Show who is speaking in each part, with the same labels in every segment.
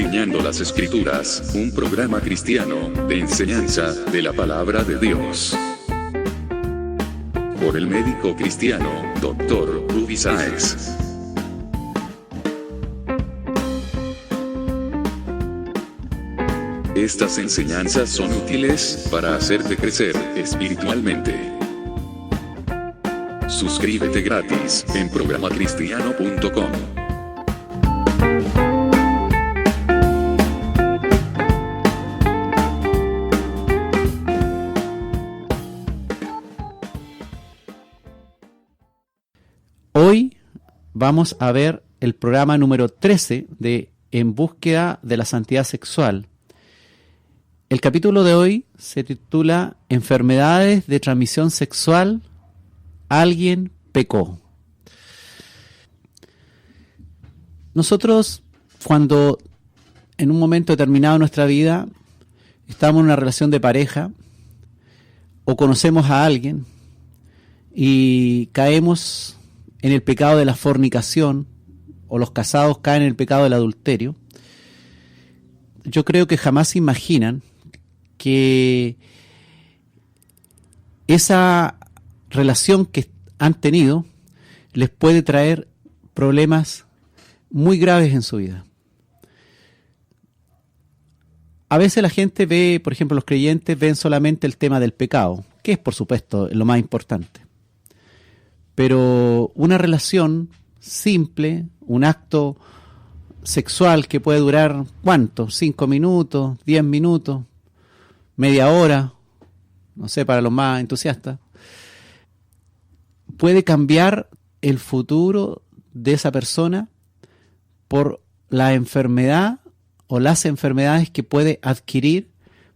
Speaker 1: Escudriñando las Escrituras, un programa cristiano de enseñanza de la palabra de Dios. Por el médico cristiano, Dr. Rudy Sáez. Estas enseñanzas son útiles para hacerte crecer espiritualmente. Suscríbete gratis en programacristiano.com.
Speaker 2: Hoy vamos a ver el programa número 13 de En búsqueda de la santidad sexual. El capítulo de hoy se titula Enfermedades de transmisión sexual. Alguien pecó. Nosotros, cuando en un momento determinado de nuestra vida estamos en una relación de pareja o conocemos a alguien y caemos en el pecado de la fornicación, o los casados caen en el pecado del adulterio, yo creo que jamás se imaginan que esa relación que han tenido les puede traer problemas muy graves en su vida. A veces la gente ve, por ejemplo, los creyentes ven solamente el tema del pecado, que es por supuesto lo más importante. Pero una relación simple, un acto sexual que puede durar, ¿cuánto? 5 minutos, 10 minutos, media hora, no sé, para los más entusiastas, puede cambiar el futuro de esa persona por la enfermedad o las enfermedades que puede adquirir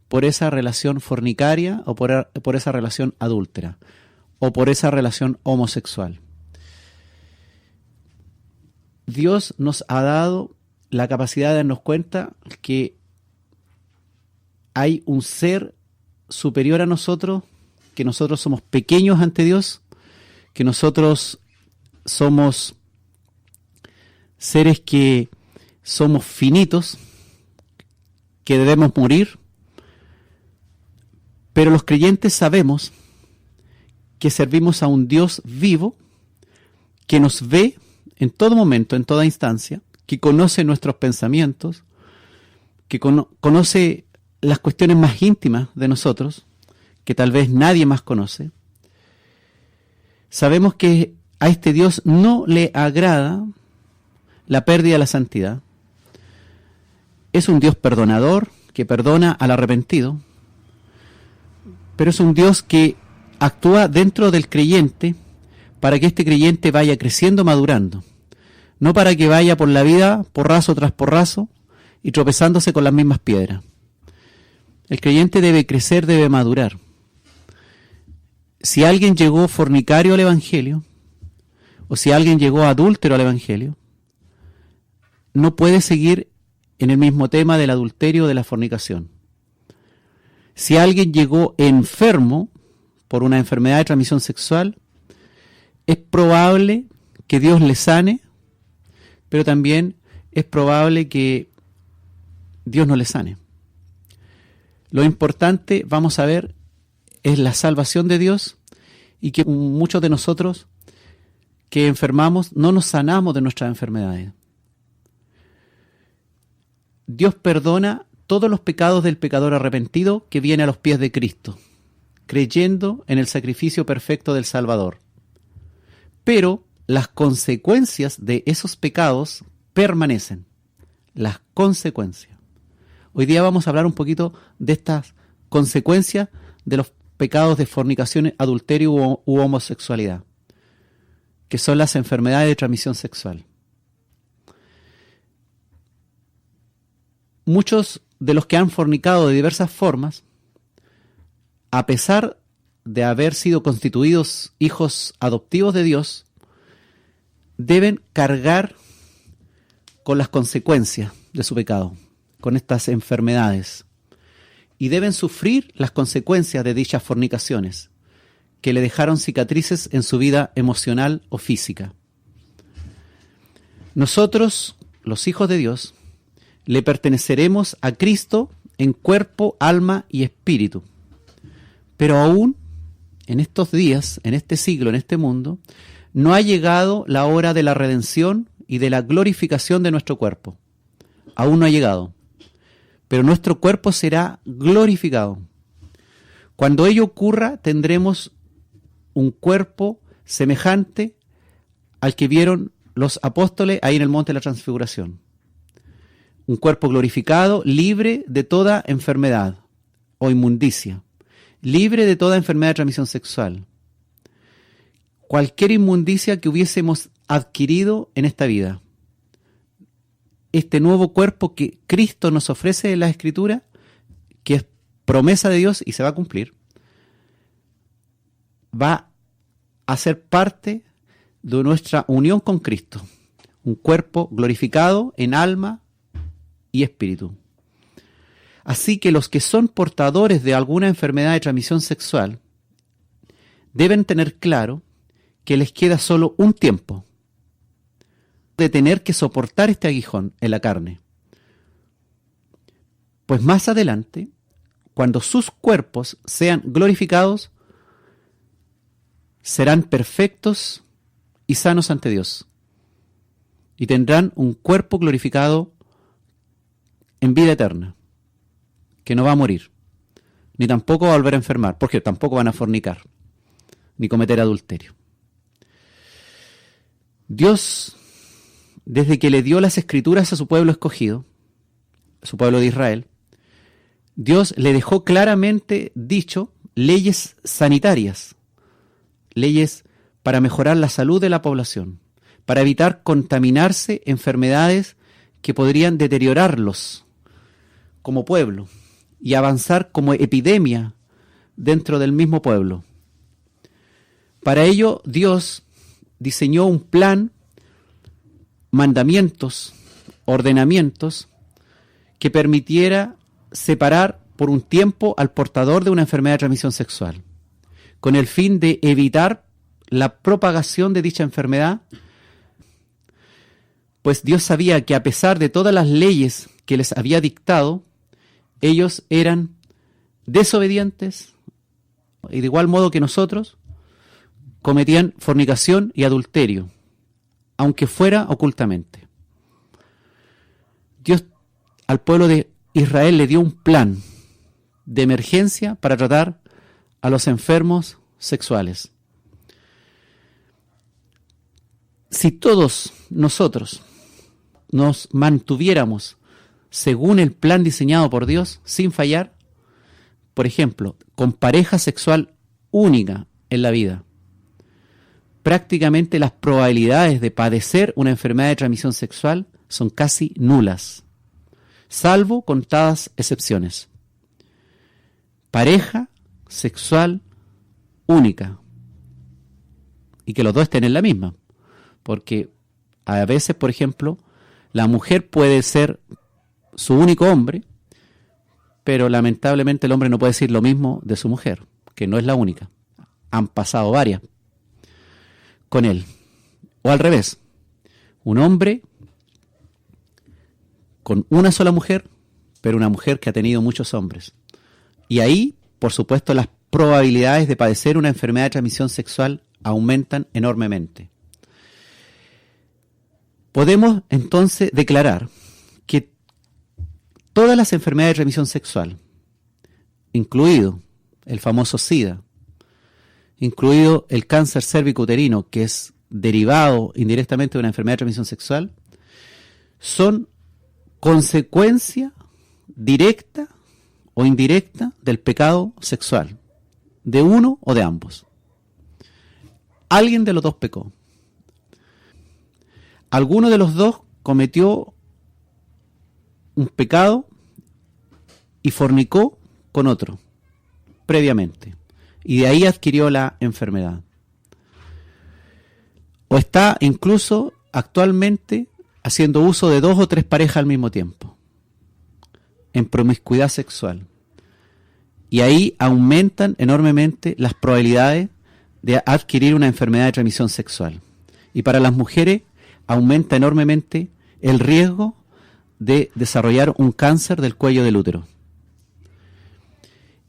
Speaker 2: por esa relación fornicaria o por esa relación adúltera o por esa relación homosexual. Dios nos ha dado la capacidad de darnos cuenta que hay un ser superior a nosotros, que nosotros somos pequeños ante Dios, que nosotros somos seres que somos finitos, que debemos morir, pero los creyentes sabemos que servimos a un Dios vivo, que nos ve en todo momento, en toda instancia, que conoce nuestros pensamientos, que conoce las cuestiones más íntimas de nosotros, que tal vez nadie más conoce. Sabemos que a este Dios no le agrada la pérdida de la santidad. Es un Dios perdonador, que perdona al arrepentido, pero es un Dios que actúa dentro del creyente para que este creyente vaya creciendo, madurando, no para que vaya por la vida porrazo tras porrazo y tropezándose con las mismas piedras. El creyente debe crecer, debe madurar. Si alguien llegó fornicario al Evangelio, o si alguien llegó adúltero al Evangelio, no puede seguir en el mismo tema del adulterio o de la fornicación. Si alguien llegó enfermo por una enfermedad de transmisión sexual, es probable que Dios le sane, pero también es probable que Dios no le sane. Lo importante, vamos a ver, es la salvación de Dios y que muchos de nosotros que enfermamos no nos sanamos de nuestras enfermedades. Dios perdona todos los pecados del pecador arrepentido que viene a los pies de Cristo, creyendo en el sacrificio perfecto del Salvador. Pero las consecuencias de esos pecados permanecen. Las consecuencias. Hoy día vamos a hablar un poquito de estas consecuencias de los pecados de fornicación, adulterio u homosexualidad, que son las enfermedades de transmisión sexual. Muchos de los que han fornicado de diversas formas, a pesar de haber sido constituidos hijos adoptivos de Dios, deben cargar con las consecuencias de su pecado, con estas enfermedades, y deben sufrir las consecuencias de dichas fornicaciones, que le dejaron cicatrices en su vida emocional o física. Nosotros, los hijos de Dios, le perteneceremos a Cristo en cuerpo, alma y espíritu. Pero aún en estos días, en este siglo, en este mundo, no ha llegado la hora de la redención y de la glorificación de nuestro cuerpo. Aún no ha llegado. Pero nuestro cuerpo será glorificado. Cuando ello ocurra, tendremos un cuerpo semejante al que vieron los apóstoles ahí en el monte de la Transfiguración. Un cuerpo glorificado, libre de toda enfermedad o inmundicia, libre de toda enfermedad de transmisión sexual. Cualquier inmundicia que hubiésemos adquirido en esta vida. Este nuevo cuerpo que Cristo nos ofrece en la Escritura, que es promesa de Dios y se va a cumplir, va a ser parte de nuestra unión con Cristo. Un cuerpo glorificado en alma y espíritu. Así que los que son portadores de alguna enfermedad de transmisión sexual deben tener claro que les queda solo un tiempo de tener que soportar este aguijón en la carne. Pues más adelante, cuando sus cuerpos sean glorificados, serán perfectos y sanos ante Dios. Y tendrán un cuerpo glorificado en vida eterna, que no va a morir, ni tampoco va a volver a enfermar, porque tampoco van a fornicar, ni cometer adulterio. Dios, desde que le dio las Escrituras a su pueblo escogido, su pueblo de Israel, Dios le dejó claramente dicho leyes sanitarias, leyes para mejorar la salud de la población, para evitar contaminarse enfermedades que podrían deteriorarlos como pueblo y avanzar como epidemia dentro del mismo pueblo. Para ello, Dios diseñó un plan, mandamientos, ordenamientos que permitiera separar por un tiempo al portador de una enfermedad de transmisión sexual, con el fin de evitar la propagación de dicha enfermedad, pues Dios sabía que a pesar de todas las leyes que les había dictado, ellos eran desobedientes y de igual modo que nosotros cometían fornicación y adulterio, aunque fuera ocultamente. Dios al pueblo de Israel le dio un plan de emergencia para tratar a los enfermos sexuales. Si todos nosotros nos mantuviéramos según el plan diseñado por Dios, sin fallar, por ejemplo, con pareja sexual única en la vida, prácticamente las probabilidades de padecer una enfermedad de transmisión sexual son casi nulas, salvo contadas excepciones. Pareja sexual única, y que los dos estén en la misma, porque a veces, por ejemplo, la mujer puede ser su único hombre, pero lamentablemente el hombre no puede decir lo mismo de su mujer, que no es la única. Han pasado varias con él. O al revés, un hombre con una sola mujer, pero una mujer que ha tenido muchos hombres. Y ahí, por supuesto, las probabilidades de padecer una enfermedad de transmisión sexual aumentan enormemente. Podemos entonces declarar que todas las enfermedades de transmisión sexual, incluido el famoso SIDA, incluido el cáncer cérvico-uterino, que es derivado indirectamente de una enfermedad de transmisión sexual, son consecuencia directa o indirecta del pecado sexual, de uno o de ambos. Alguien de los dos pecó. Alguno de los dos cometió un pecado y fornicó con otro previamente, y de ahí adquirió la enfermedad. O está incluso actualmente haciendo uso de 2 o 3 parejas al mismo tiempo, en promiscuidad sexual. Y ahí aumentan enormemente las probabilidades de adquirir una enfermedad de transmisión sexual. Y para las mujeres aumenta enormemente el riesgo de desarrollar un cáncer del cuello del útero.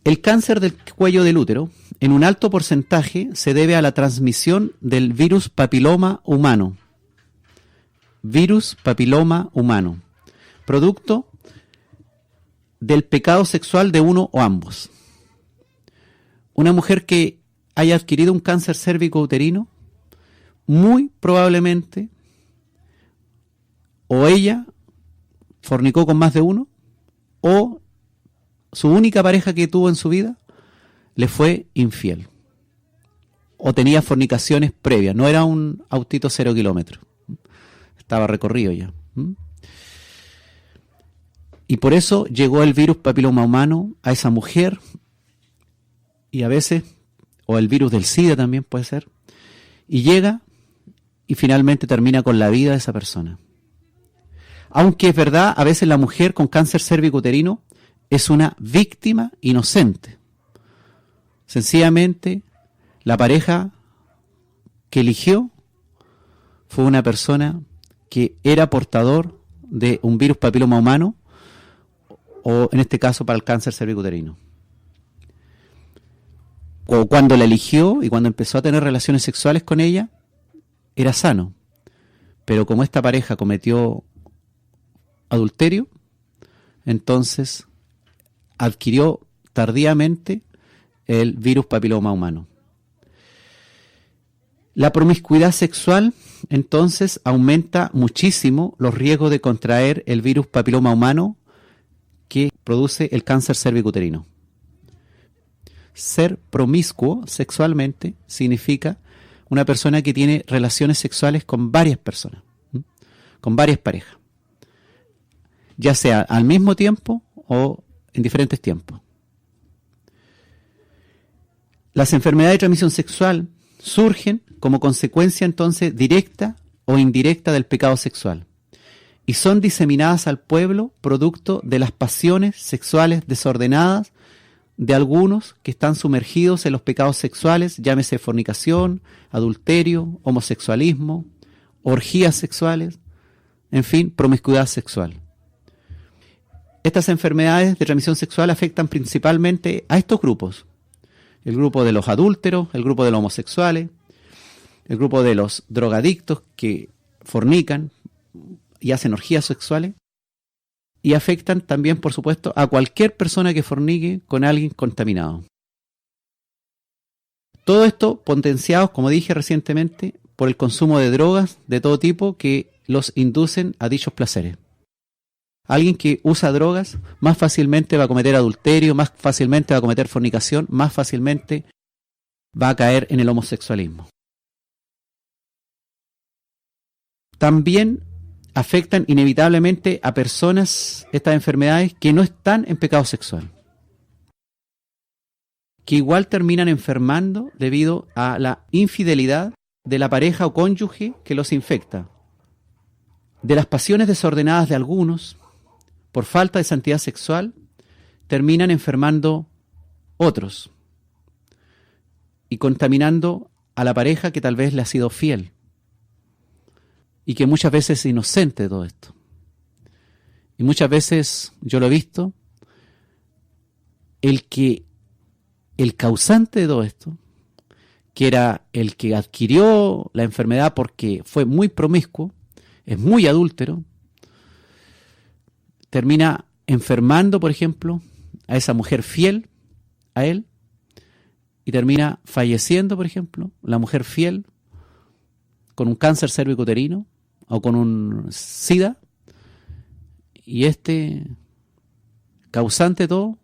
Speaker 2: El cáncer del cuello del útero, en un alto porcentaje, se debe a la transmisión del virus papiloma humano. Virus papiloma humano, producto del pecado sexual de uno o ambos. Una mujer que haya adquirido un cáncer cérvico-uterino, muy probablemente, o ella fornicó con más de uno, o su única pareja que tuvo en su vida le fue infiel. O tenía fornicaciones previas, no era un autito 0 kilómetros. Estaba recorrido ya. Y por eso llegó el virus papiloma humano a esa mujer, y a veces, o el virus del SIDA también puede ser, y llega y finalmente termina con la vida de esa persona. Aunque es verdad, a veces la mujer con cáncer cérvico-uterino es una víctima inocente. Sencillamente, la pareja que eligió fue una persona que era portador de un virus papiloma humano, o en este caso para el cáncer cérvico-uterino. O cuando la eligió y cuando empezó a tener relaciones sexuales con ella, era sano. Pero como esta pareja cometió adulterio, entonces adquirió tardíamente el virus papiloma humano. La promiscuidad sexual, entonces, aumenta muchísimo los riesgos de contraer el virus papiloma humano que produce el cáncer cérvico-uterino. Ser promiscuo sexualmente significa una persona que tiene relaciones sexuales con varias personas, con varias parejas, ya sea al mismo tiempo o en diferentes tiempos. Las enfermedades de transmisión sexual surgen como consecuencia entonces directa o indirecta del pecado sexual y son diseminadas al pueblo producto de las pasiones sexuales desordenadas de algunos que están sumergidos en los pecados sexuales, llámese fornicación, adulterio, homosexualismo, orgías sexuales, en fin, promiscuidad sexual. Estas enfermedades de transmisión sexual afectan principalmente a estos grupos: el grupo de los adúlteros, el grupo de los homosexuales, el grupo de los drogadictos que fornican y hacen orgías sexuales, y afectan también, por supuesto, a cualquier persona que fornique con alguien contaminado. Todo esto potenciados, como dije recientemente, por el consumo de drogas de todo tipo que los inducen a dichos placeres. Alguien que usa drogas más fácilmente va a cometer adulterio, más fácilmente va a cometer fornicación, más fácilmente va a caer en el homosexualismo. También afectan inevitablemente a personas, estas enfermedades, que no están en pecado sexual, que igual terminan enfermando debido a la infidelidad de la pareja o cónyuge que los infecta, de las pasiones desordenadas de algunos, por falta de santidad sexual, terminan enfermando otros y contaminando a la pareja que tal vez le ha sido fiel y que muchas veces es inocente de todo esto. Y muchas veces, yo lo he visto, el causante de todo esto, que era el que adquirió la enfermedad porque fue muy promiscuo, es muy adúltero, termina enfermando, por ejemplo, a esa mujer fiel a él, y termina falleciendo, por ejemplo, la mujer fiel con un cáncer cérvico-uterino o con un SIDA, y este causante de todo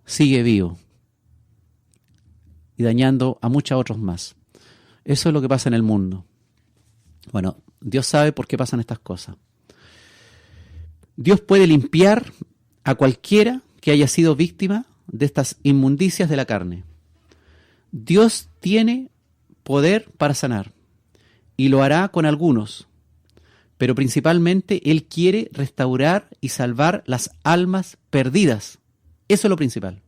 Speaker 2: sigue vivo y dañando a muchos otros más. Eso es lo que pasa en el mundo. Bueno, Dios sabe por qué pasan estas cosas. Dios puede limpiar a cualquiera que haya sido víctima de estas inmundicias de la carne. Dios tiene poder para sanar y lo hará con algunos, pero principalmente Él quiere restaurar y salvar las almas perdidas. Eso es lo principal.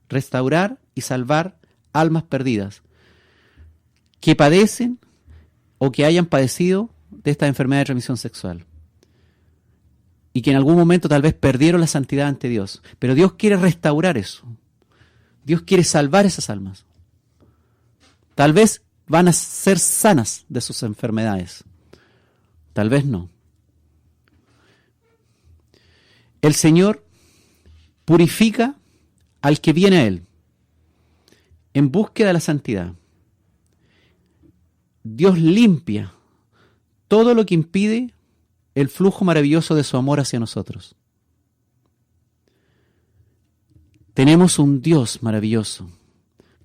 Speaker 2: Restaurar y salvar almas perdidas que padecen o que hayan padecido de esta enfermedad de transmisión sexual. y que en algún momento tal vez perdieron la santidad ante Dios. Pero Dios quiere restaurar eso. Dios quiere salvar esas almas. Tal vez van a ser sanas de sus enfermedades. Tal vez no. El Señor purifica al que viene a Él en búsqueda de la santidad. Dios limpia todo lo que impide el flujo maravilloso de su amor hacia nosotros. Tenemos un Dios maravilloso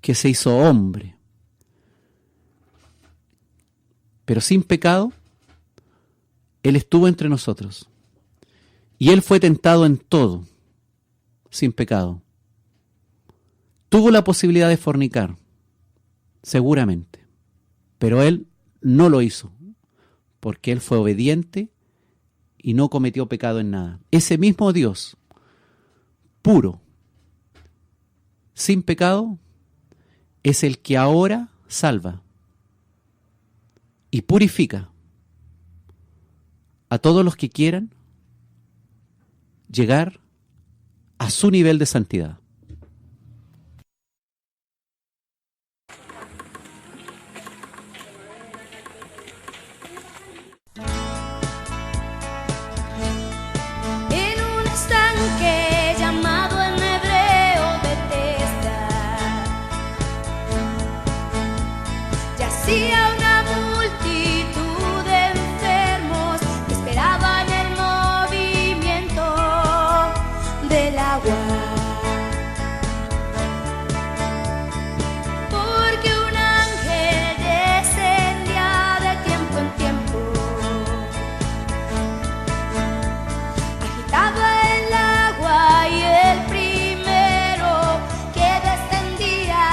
Speaker 2: que se hizo hombre, pero sin pecado. Él estuvo entre nosotros y Él fue tentado en todo, sin pecado. Tuvo la posibilidad de fornicar, seguramente, pero Él no lo hizo, porque Él fue obediente y no cometió pecado en nada. Ese mismo Dios, puro, sin pecado, es el que ahora salva y purifica a todos los que quieran llegar a su nivel de santidad.
Speaker 3: En un estanque llamado en hebreo Betesda, yacía una multitud de enfermos que esperaban el movimiento del agua. Porque un ángel descendía de tiempo en tiempo, agitaba el agua, y el primero que descendía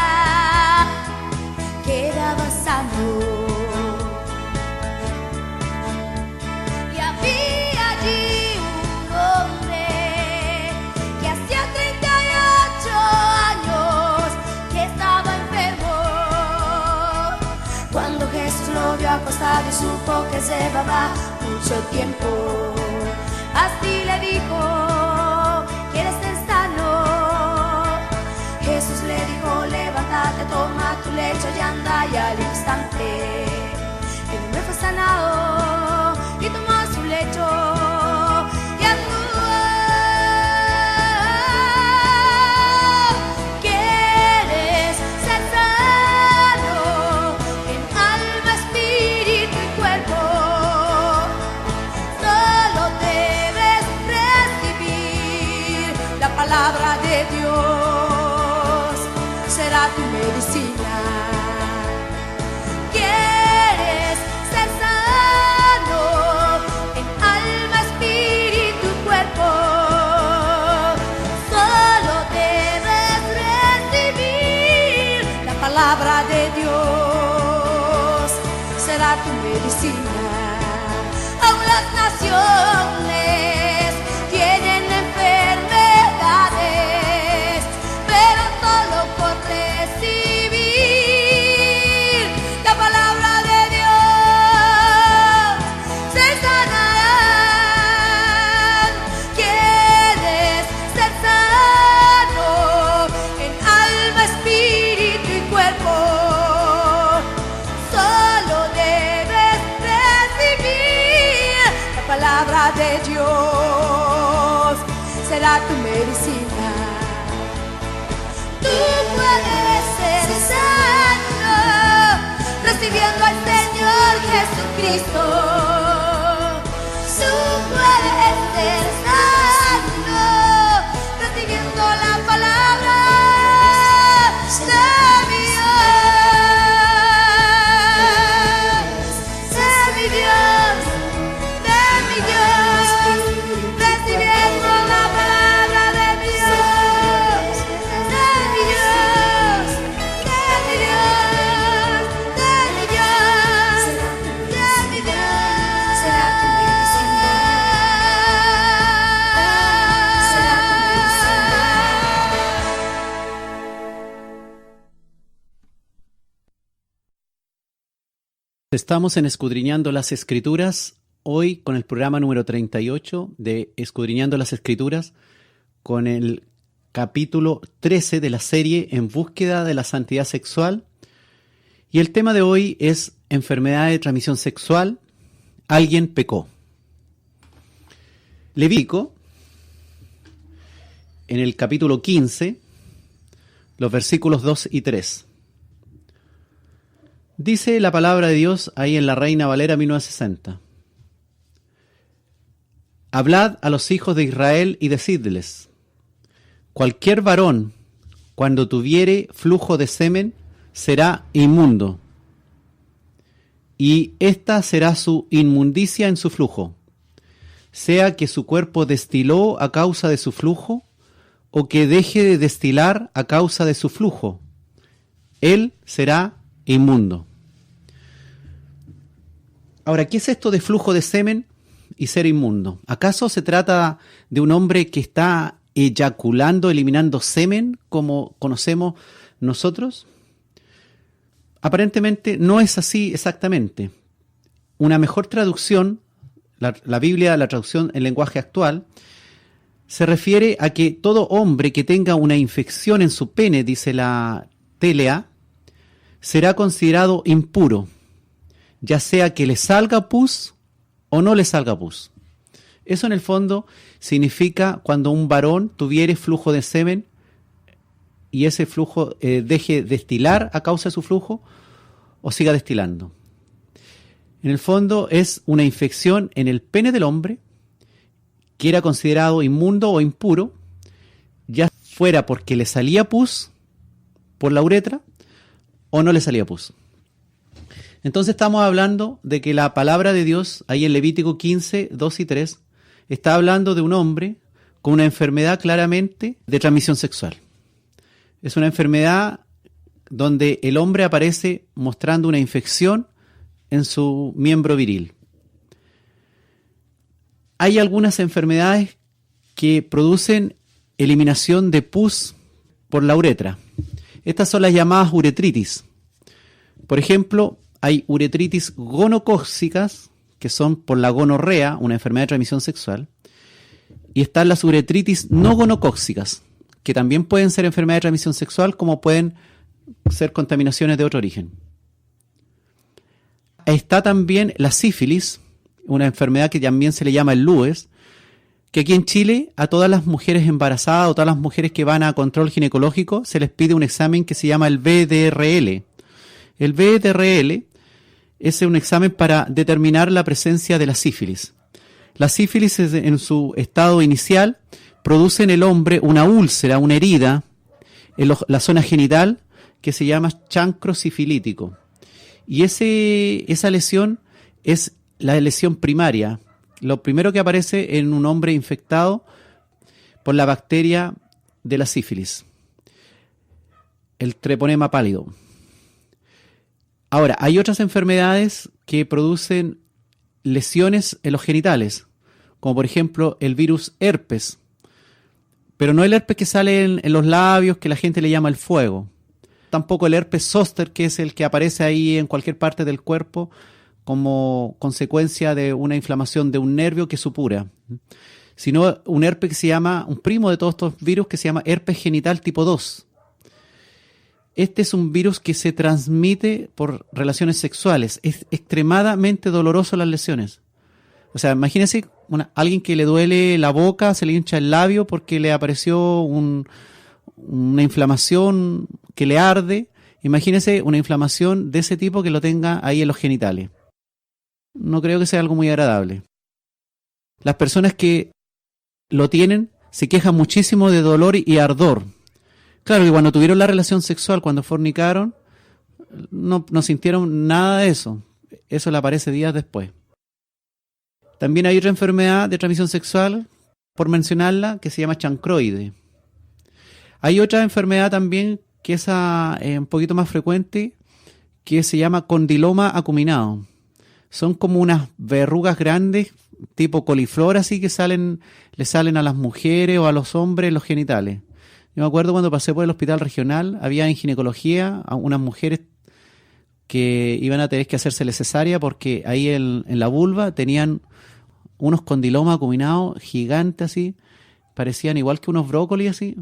Speaker 3: quedaba sano. Y había allí un hombre que hacía 38 años que estaba enfermo. Cuando Jesús lo vio acostado y supo que llevaba mucho tiempo, así le dijo: ¿quieres ser sano? Jesús le dijo: levántate, toma tu lecho y anda. Y al instante el hombre fue sanado y tomó su lecho y anduvo. ¿Quieres ser sano en alma, espíritu y cuerpo? Solo debes recibir la palabra de Dios, será tu medicina. ¿Quieres ser sano en alma, espíritu y cuerpo? Solo debes recibir la palabra de Dios, será tu medicina. Aún las naciones tienen enfermedades, pero solo por recibir la palabra de Dios se sanarán. ¿Quieres ser sano en alma, espíritu y cuerpo? Solo debes recibir la palabra de Dios, será tu medicina. Tú puedes ser sano recibiendo al Señor Jesucristo. Tú puedes ser sano recibiendo la palabra de mi Dios, de mi Dios, de mi Dios, recibiendo la palabra de mi Dios, de mi Dios, de mi Dios, de mi Dios, de mi Dios, será tu medicina, será tu medicina.
Speaker 2: Estamos en Escudriñando las Escrituras hoy con el programa número 38 de Escudriñando las Escrituras, con el capítulo 13 de la serie En búsqueda de la santidad sexual. Y el tema de hoy es enfermedad de transmisión sexual. Alguien pecó. Levítico, en el capítulo 15, los versículos 2 y 3. Dice la palabra de Dios ahí en la Reina Valera 1960. Hablad a los hijos de Israel y decidles: cualquier varón, cuando tuviere flujo de semen, será inmundo, y esta será su inmundicia en su flujo, sea que su cuerpo destiló a causa de su flujo, o que deje de destilar a causa de su flujo, él será inmundo. Ahora, ¿qué es esto de flujo de semen y ser inmundo? ¿Acaso se trata de un hombre que está eyaculando, eliminando semen, como conocemos nosotros? Aparentemente no es así exactamente. Una mejor traducción, la Biblia, la traducción en lenguaje actual, se refiere a que todo hombre que tenga una infección en su pene, dice la TLA, será considerado impuro, ya sea que le salga pus o no le salga pus. Eso en el fondo significa cuando un varón tuviere flujo de semen y ese flujo deje destilar a causa de su flujo o siga destilando. En el fondo es una infección en el pene del hombre que era considerado inmundo o impuro, ya fuera porque le salía pus por la uretra o no le salía pus. Entonces estamos hablando de que la palabra de Dios, ahí en Levítico 15, 2 y 3, está hablando de un hombre con una enfermedad claramente de transmisión sexual. Es una enfermedad donde el hombre aparece mostrando una infección en su miembro viril. Hay algunas enfermedades que producen eliminación de pus por la uretra. Estas son las llamadas uretritis. Por ejemplo, hay uretritis gonocócicas, que son por la gonorrea, una enfermedad de transmisión sexual, y están las uretritis no gonocócicas, que también pueden ser enfermedades de transmisión sexual, como pueden ser contaminaciones de otro origen. Está también la sífilis, una enfermedad que también se le llama el LUES, que aquí en Chile a todas las mujeres embarazadas o todas las mujeres que van a control ginecológico se les pide un examen que se llama el VDRL. El VDRL es un examen para determinar la presencia de la sífilis. La sífilis en su estado inicial produce en el hombre una úlcera, una herida en la zona genital que se llama chancro sifilítico. Y esa lesión es la lesión primaria, lo primero que aparece en un hombre infectado por la bacteria de la sífilis, el treponema pálido. Ahora, hay otras enfermedades que producen lesiones en los genitales, como por ejemplo el virus herpes, pero no el herpes que sale en los labios, que la gente le llama el fuego. Tampoco el herpes zóster, que es el que aparece ahí en cualquier parte del cuerpo como consecuencia de una inflamación de un nervio que supura, sino un herpes que se llama, un primo de todos estos virus, que se llama herpes genital tipo 2. Este es un virus que se transmite por relaciones sexuales. Es extremadamente doloroso las lesiones. O sea, imagínense alguien que le duele la boca, se le hincha el labio porque le apareció una inflamación que le arde. Imagínense una inflamación de ese tipo que lo tenga ahí en los genitales. No creo que sea algo muy agradable. Las personas que lo tienen se quejan muchísimo de dolor y ardor. Claro que cuando tuvieron la relación sexual, cuando fornicaron, no sintieron nada de eso. Eso le aparece días después. También hay otra enfermedad de transmisión sexual, por mencionarla, que se llama chancroide. Hay otra enfermedad también que es un poquito más frecuente, que se llama condiloma acuminado. Son como unas verrugas grandes, tipo coliflor, así que le salen a las mujeres o a los hombres los genitales. Yo me acuerdo cuando pasé por el hospital regional, había en ginecología a unas mujeres que iban a tener que hacérsele cesárea porque ahí en la vulva tenían unos condilomas acuminados gigantes así, parecían igual que unos brócolis así,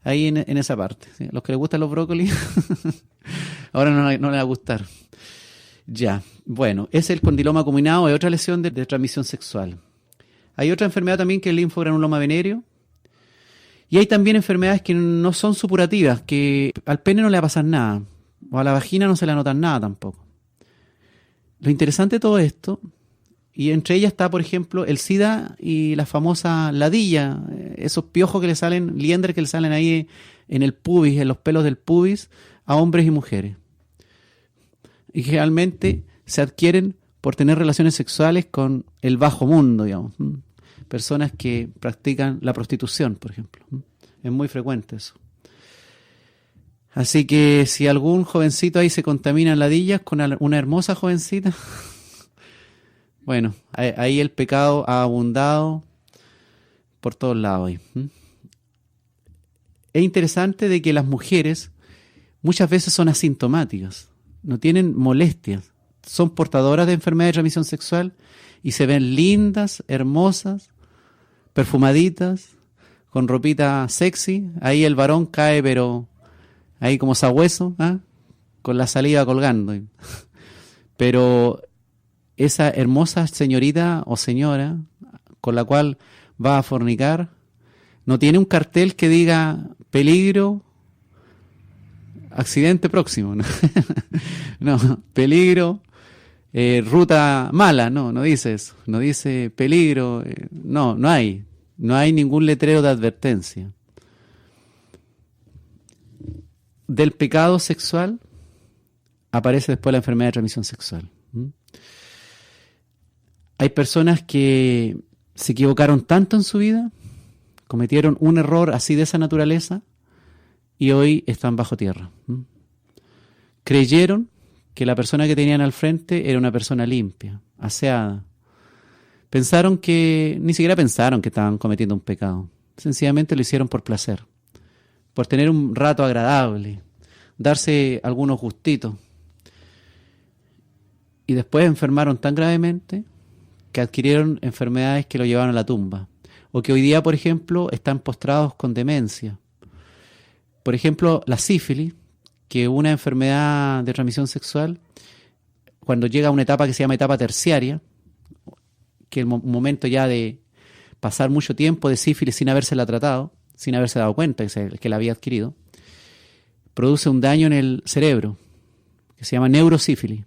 Speaker 2: ahí en esa parte. ¿Sí? Los que les gustan los brócolis, ahora no les va a gustar. Ya, bueno, es el condiloma acuminado, es otra lesión de transmisión sexual. Hay otra enfermedad también que es el linfogranuloma venéreo. Y hay también enfermedades que no son supurativas, que al pene no le va a pasar nada, o a la vagina no se le anota nada tampoco. Lo interesante de todo esto, y entre ellas está, por ejemplo, el SIDA y la famosa ladilla, esos piojos que le salen, liendres que le salen ahí en el pubis, en los pelos del pubis, a hombres y mujeres. Y generalmente se adquieren por tener relaciones sexuales con el bajo mundo, digamos. Personas que practican la prostitución, por ejemplo. Es muy frecuente eso. Así que si algún jovencito ahí se contamina en ladillas con una hermosa jovencita, bueno, ahí el pecado ha abundado por todos lados. Ahí. Es interesante de que las mujeres muchas veces son asintomáticas, no tienen molestias, son portadoras de enfermedades de transmisión sexual y se ven lindas, hermosas, perfumaditas, con ropita sexy. Ahí el varón cae, pero ahí como sabueso, con la saliva colgando. Pero esa hermosa señorita o señora con la cual va a fornicar no tiene un cartel que diga peligro, accidente próximo. No, peligro, ruta mala, no dice eso. No dice peligro, no hay. No hay ningún letrero de advertencia. Del pecado sexual aparece después la enfermedad de transmisión sexual. Hay personas que se equivocaron tanto en su vida, cometieron un error así de esa naturaleza y hoy están bajo tierra. Creyeron que la persona que tenían al frente era una persona limpia, aseada. Ni siquiera pensaron que estaban cometiendo un pecado. Sencillamente lo hicieron por placer, por tener un rato agradable, darse algunos gustitos. Y después enfermaron tan gravemente que adquirieron enfermedades que lo llevaron a la tumba. O que hoy día, por ejemplo, están postrados con demencia. Por ejemplo, la sífilis, que es una enfermedad de transmisión sexual, cuando llega a una etapa que se llama etapa terciaria, que es el momento ya de pasar mucho tiempo de sífilis sin habérsela tratado, sin haberse dado cuenta que la había adquirido, produce un daño en el cerebro, que se llama neurosífilis.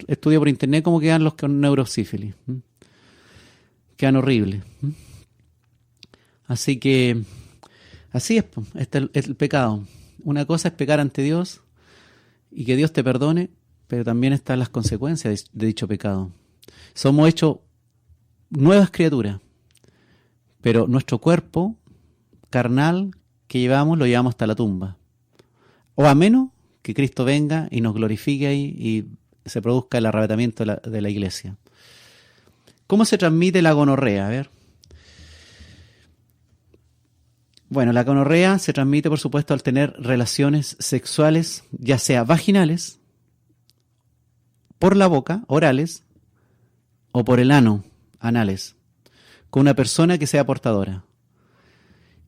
Speaker 2: Estudio por internet cómo quedan los con neurosífilis. Quedan horribles. Así que, así es, este es el pecado. Una cosa es pecar ante Dios y que Dios te perdone, pero también están las consecuencias de dicho pecado. Somos hechos nuevas criaturas, pero nuestro cuerpo carnal que llevamos, lo llevamos hasta la tumba. O a menos que Cristo venga y nos glorifique ahí y se produzca el arrebatamiento de la iglesia. ¿Cómo se transmite la gonorrea? A ver. Bueno, la gonorrea se transmite, por supuesto, al tener relaciones sexuales, ya sea vaginales, por la boca, orales, o por el ano, anales, con una persona que sea portadora.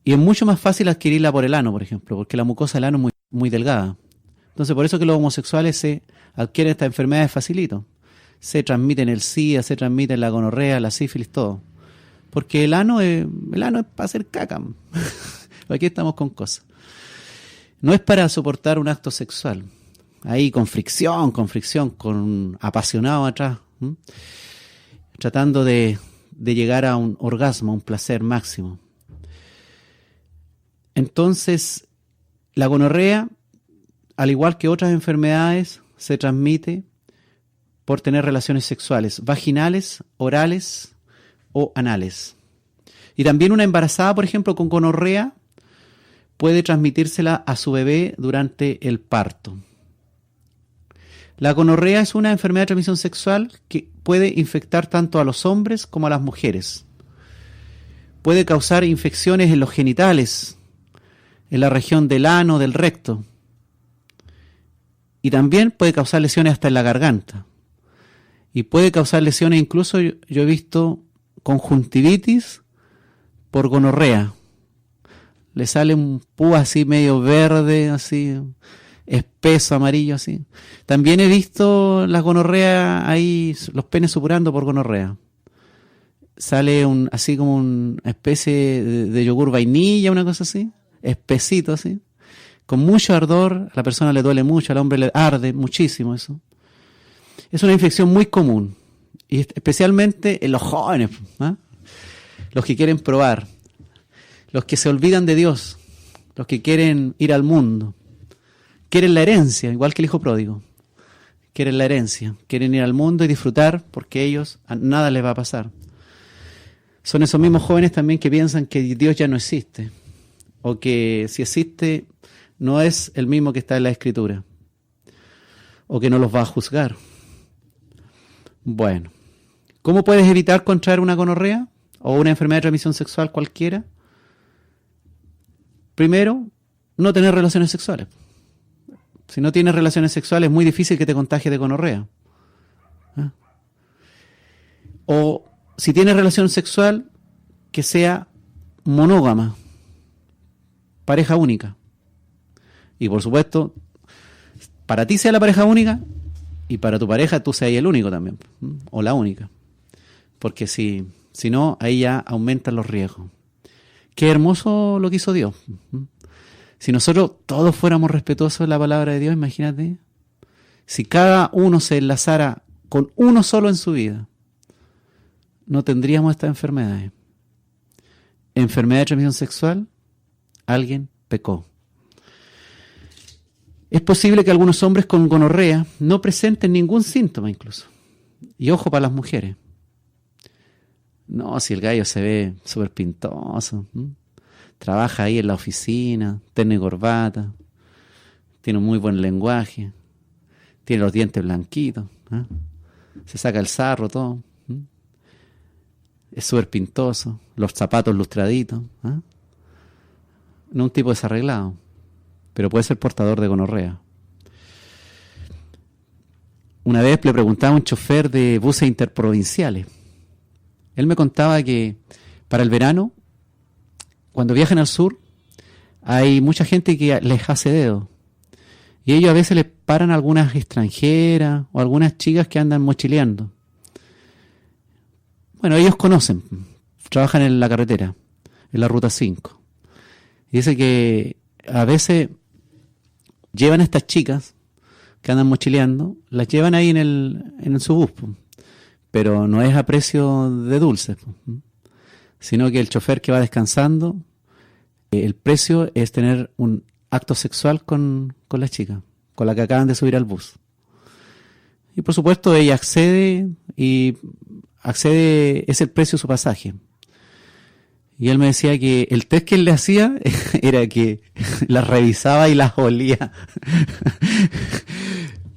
Speaker 2: Y es mucho más fácil adquirirla por el ano, por ejemplo, porque la mucosa del ano es muy, muy delgada. Entonces, por eso que los homosexuales se adquieren estas enfermedades facilito. Se transmiten el SIDA, se transmiten la gonorrea, la sífilis, todo. Porque el ano es para hacer caca. Aquí estamos con cosas. No es para soportar un acto sexual. Ahí con fricción, con un apasionado atrás. Tratando de llegar a un orgasmo, un placer máximo. Entonces, la gonorrea, al igual que otras enfermedades, se transmite por tener relaciones sexuales vaginales, orales o anales. Y también una embarazada, por ejemplo, con gonorrea, puede transmitírsela a su bebé durante el parto. La gonorrea es una enfermedad de transmisión sexual que puede infectar tanto a los hombres como a las mujeres. Puede causar infecciones en los genitales, en la región del ano, del recto. Y también puede causar lesiones hasta en la garganta. Y puede causar lesiones, incluso yo he visto conjuntivitis por gonorrea. Le sale un púa así medio verde, así espeso, amarillo, así. También he visto las gonorreas ahí, los penes supurando por gonorrea. Sale así como una especie de yogur vainilla, una cosa así, espesito así, con mucho ardor. A la persona le duele mucho, al hombre le arde muchísimo eso. Es una infección muy común, y especialmente en los jóvenes, ¿eh? Los que quieren probar, los que se olvidan de Dios, los que quieren ir al mundo, quieren la herencia, igual que el hijo pródigo. Quieren la herencia, quieren ir al mundo y disfrutar porque ellos a nada les va a pasar. Son esos mismos jóvenes también que piensan que Dios ya no existe, o que si existe no es el mismo que está en la Escritura, o que no los va a juzgar. Bueno, ¿cómo puedes evitar contraer una gonorrea o una enfermedad de transmisión sexual cualquiera? Primero, no tener relaciones sexuales. Si no tienes relaciones sexuales es muy difícil que te contagies de gonorrea. ¿Ah? O si tienes relación sexual, que sea monógama, pareja única. Y por supuesto, para ti sea la pareja única y para tu pareja tú seas el único también, o la única. Porque si no, ahí ya aumentan los riesgos. Qué hermoso lo que hizo Dios. Si nosotros todos fuéramos respetuosos de la palabra de Dios, imagínate, si cada uno se enlazara con uno solo en su vida, no tendríamos estas enfermedades. Enfermedad de transmisión sexual, alguien pecó. Es posible que algunos hombres con gonorrea no presenten ningún síntoma incluso. Y ojo para las mujeres. No, si el gallo se ve súper pintoso, trabaja ahí en la oficina, terno y corbata, tiene un muy buen lenguaje, tiene los dientes blanquitos, ¿eh? Se saca el sarro, todo. Es súper pintoso, los zapatos lustraditos. ¿Eh? No un tipo desarreglado, pero puede ser portador de gonorrea. Una vez le preguntaba a un chofer de buses interprovinciales. Él me contaba que para el verano, cuando viajan al sur, hay mucha gente que les hace dedo. Y ellos a veces les paran a algunas extranjeras o algunas chicas que andan mochileando. Bueno, ellos conocen, trabajan en la carretera, en la ruta 5. Y dice que a veces llevan a estas chicas que andan mochileando, las llevan ahí en su bus, pero no es a precio de dulces, sino que el chofer que va descansando, el precio es tener un acto sexual con la chica, con la que acaban de subir al bus. Y por supuesto ella accede, es el precio de su pasaje. Y él me decía que el test que él le hacía era que las revisaba y las olía.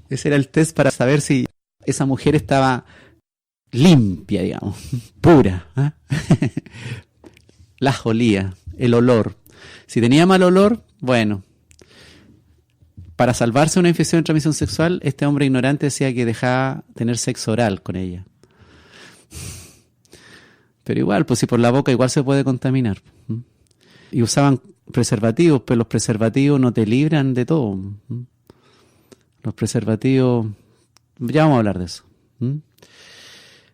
Speaker 2: Ese era el test para saber si esa mujer estaba limpia, digamos, pura. ¿Eh? Las olía, el olor. Si tenía mal olor, bueno, para salvarse de una infección de transmisión sexual, este hombre ignorante decía que dejaba tener sexo oral con ella. Pero igual, pues si por la boca igual se puede contaminar. Y usaban preservativos, pero los preservativos no te libran de todo. Los preservativos, ya vamos a hablar de eso.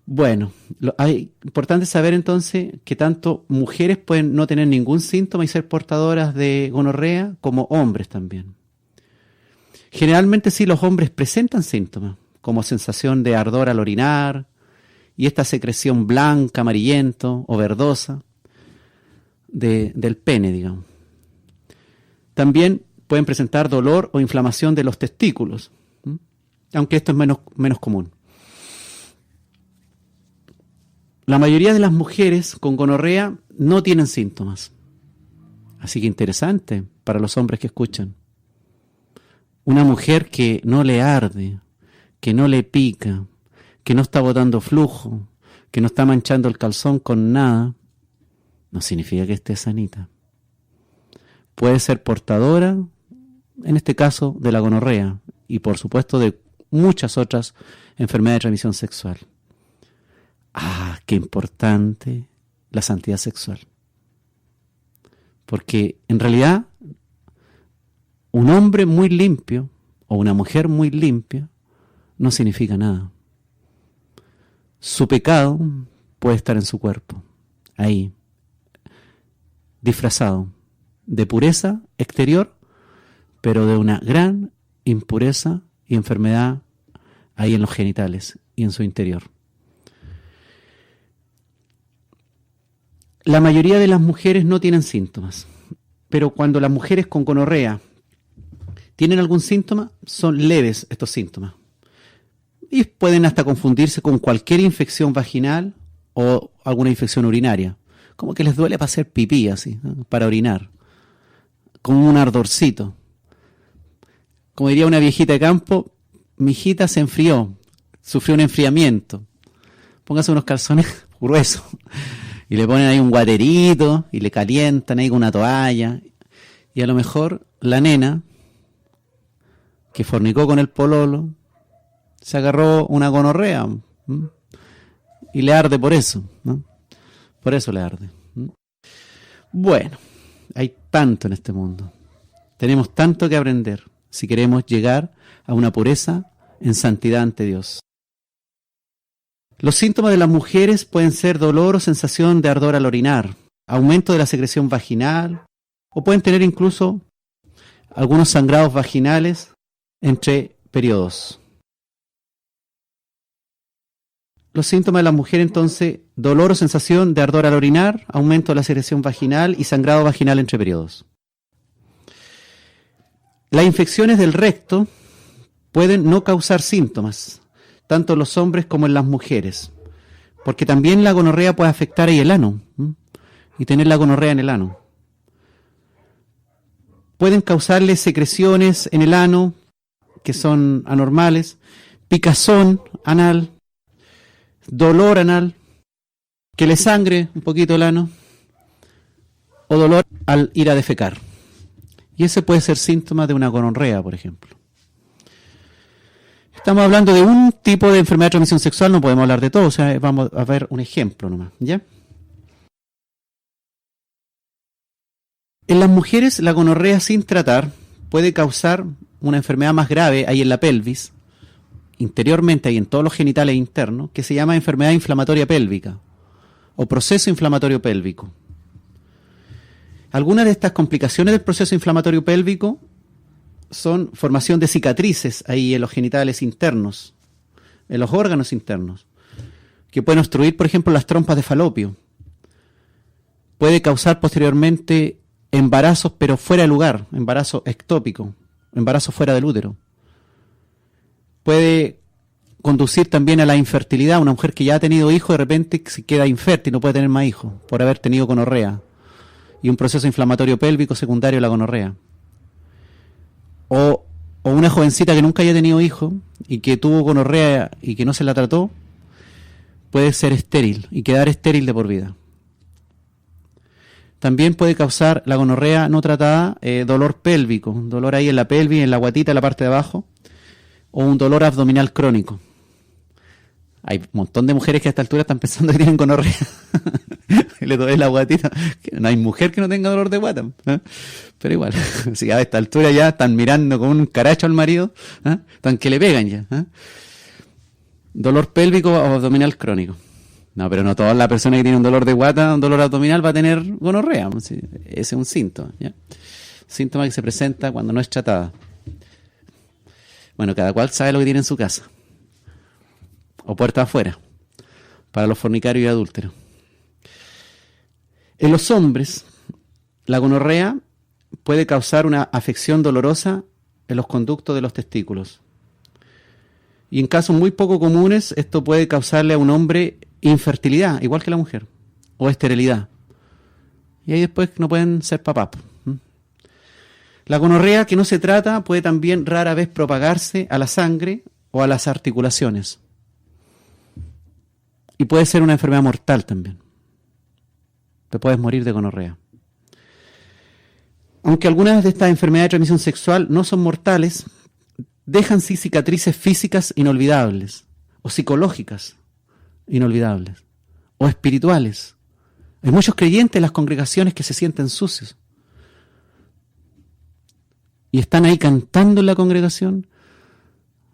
Speaker 2: Bueno, hay importante saber entonces que tanto mujeres pueden no tener ningún síntoma y ser portadoras de gonorrea, como hombres también. Generalmente sí, los hombres presentan síntomas, como sensación de ardor al orinar, y esta secreción blanca, amarillento o verdosa del pene, digamos. También pueden presentar dolor o inflamación de los testículos, aunque esto es menos común. La mayoría de las mujeres con gonorrea no tienen síntomas. Así que interesante para los hombres que escuchan. Una mujer que no le arde, que no le pica, que no está botando flujo, que no está manchando el calzón con nada, no significa que esté sanita. Puede ser portadora, en este caso, de la gonorrea, y por supuesto de muchas otras enfermedades de transmisión sexual. Qué importante la santidad sexual. Porque en realidad un hombre muy limpio o una mujer muy limpia no significa nada. Su pecado puede estar en su cuerpo, ahí, disfrazado de pureza exterior, pero de una gran impureza y enfermedad ahí en los genitales y en su interior. La mayoría de las mujeres no tienen síntomas, pero cuando las mujeres con gonorrea tienen algún síntoma, son leves estos síntomas. Y pueden hasta confundirse con cualquier infección vaginal o alguna infección urinaria. Como que les duele para hacer pipí, así, ¿no? Para orinar. Como un ardorcito. Como diría una viejita de campo, mi hijita se enfrió, sufrió un enfriamiento. Póngase unos calzones gruesos y le ponen ahí un guaterito y le calientan ahí con una toalla. Y a lo mejor la nena que fornicó con el pololo se agarró una gonorrea, ¿m? Y le arde por eso, ¿no? Por eso le arde. Bueno, hay tanto en este mundo. Tenemos tanto que aprender si queremos llegar a una pureza en santidad ante Dios. Los síntomas de las mujeres pueden ser dolor o sensación de ardor al orinar, aumento de la secreción vaginal, o pueden tener incluso algunos sangrados vaginales entre periodos. Los síntomas de las mujeres, entonces, dolor o sensación de ardor al orinar, aumento de la secreción vaginal y sangrado vaginal entre periodos. Las infecciones del recto pueden no causar síntomas, tanto en los hombres como en las mujeres, porque también la gonorrea puede afectar ahí el ano, y tener la gonorrea en el ano. Pueden causarle secreciones en el ano que son anormales, picazón anal, dolor anal, que le sangre un poquito el ano, o dolor al ir a defecar. Y ese puede ser síntoma de una gonorrea, por ejemplo. Estamos hablando de un tipo de enfermedad de transmisión sexual, no podemos hablar de todo, o sea, vamos a ver un ejemplo nomás, ¿ya? En las mujeres, la gonorrea sin tratar puede causar una enfermedad más grave ahí en la pelvis, interiormente ahí en todos los genitales internos, que se llama enfermedad inflamatoria pélvica o proceso inflamatorio pélvico. Algunas de estas complicaciones del proceso inflamatorio pélvico son formación de cicatrices ahí en los genitales internos, en los órganos internos, que pueden obstruir, por ejemplo, las trompas de falopio. Puede causar posteriormente embarazos, pero fuera de lugar, embarazo ectópico, embarazo fuera del útero. Puede conducir también a la infertilidad. Una mujer que ya ha tenido hijos, de repente se queda infértil, no puede tener más hijos, por haber tenido gonorrea. Y un proceso inflamatorio pélvico secundario a la gonorrea. O una jovencita que nunca haya tenido hijos y que tuvo gonorrea y que no se la trató, puede ser estéril y quedar estéril de por vida. También puede causar la gonorrea no tratada dolor pélvico, dolor ahí en la pelvis, en la guatita, en la parte de abajo, o un dolor abdominal crónico. Hay un montón de mujeres que a esta altura están pensando que tienen gonorrea. Le duele la guatita. No hay mujer que no tenga dolor de guata, ¿eh? Pero igual, si a esta altura ya están mirando con un caracho al marido, ¿eh? Están que le pegan ya, ¿eh? Dolor pélvico o abdominal crónico. No, pero no toda la persona que tiene un dolor de guata, un dolor abdominal, va a tener gonorrea. Ese es un síntoma, ¿ya? Síntoma que se presenta cuando no es tratada. Bueno, cada cual sabe lo que tiene en su casa. O puerta afuera, para los fornicarios y adúlteros. En los hombres, la gonorrea puede causar una afección dolorosa en los conductos de los testículos. Y en casos muy poco comunes, esto puede causarle a un hombre infertilidad, igual que la mujer, o esterilidad. Y ahí después no pueden ser papás. La gonorrea que no se trata puede también rara vez propagarse a la sangre o a las articulaciones. Y puede ser una enfermedad mortal también. Te puedes morir de gonorrea. Aunque algunas de estas enfermedades de transmisión sexual no son mortales, dejan sí cicatrices físicas inolvidables, o psicológicas inolvidables, o espirituales. Hay muchos creyentes en las congregaciones que se sienten sucios y están ahí cantando en la congregación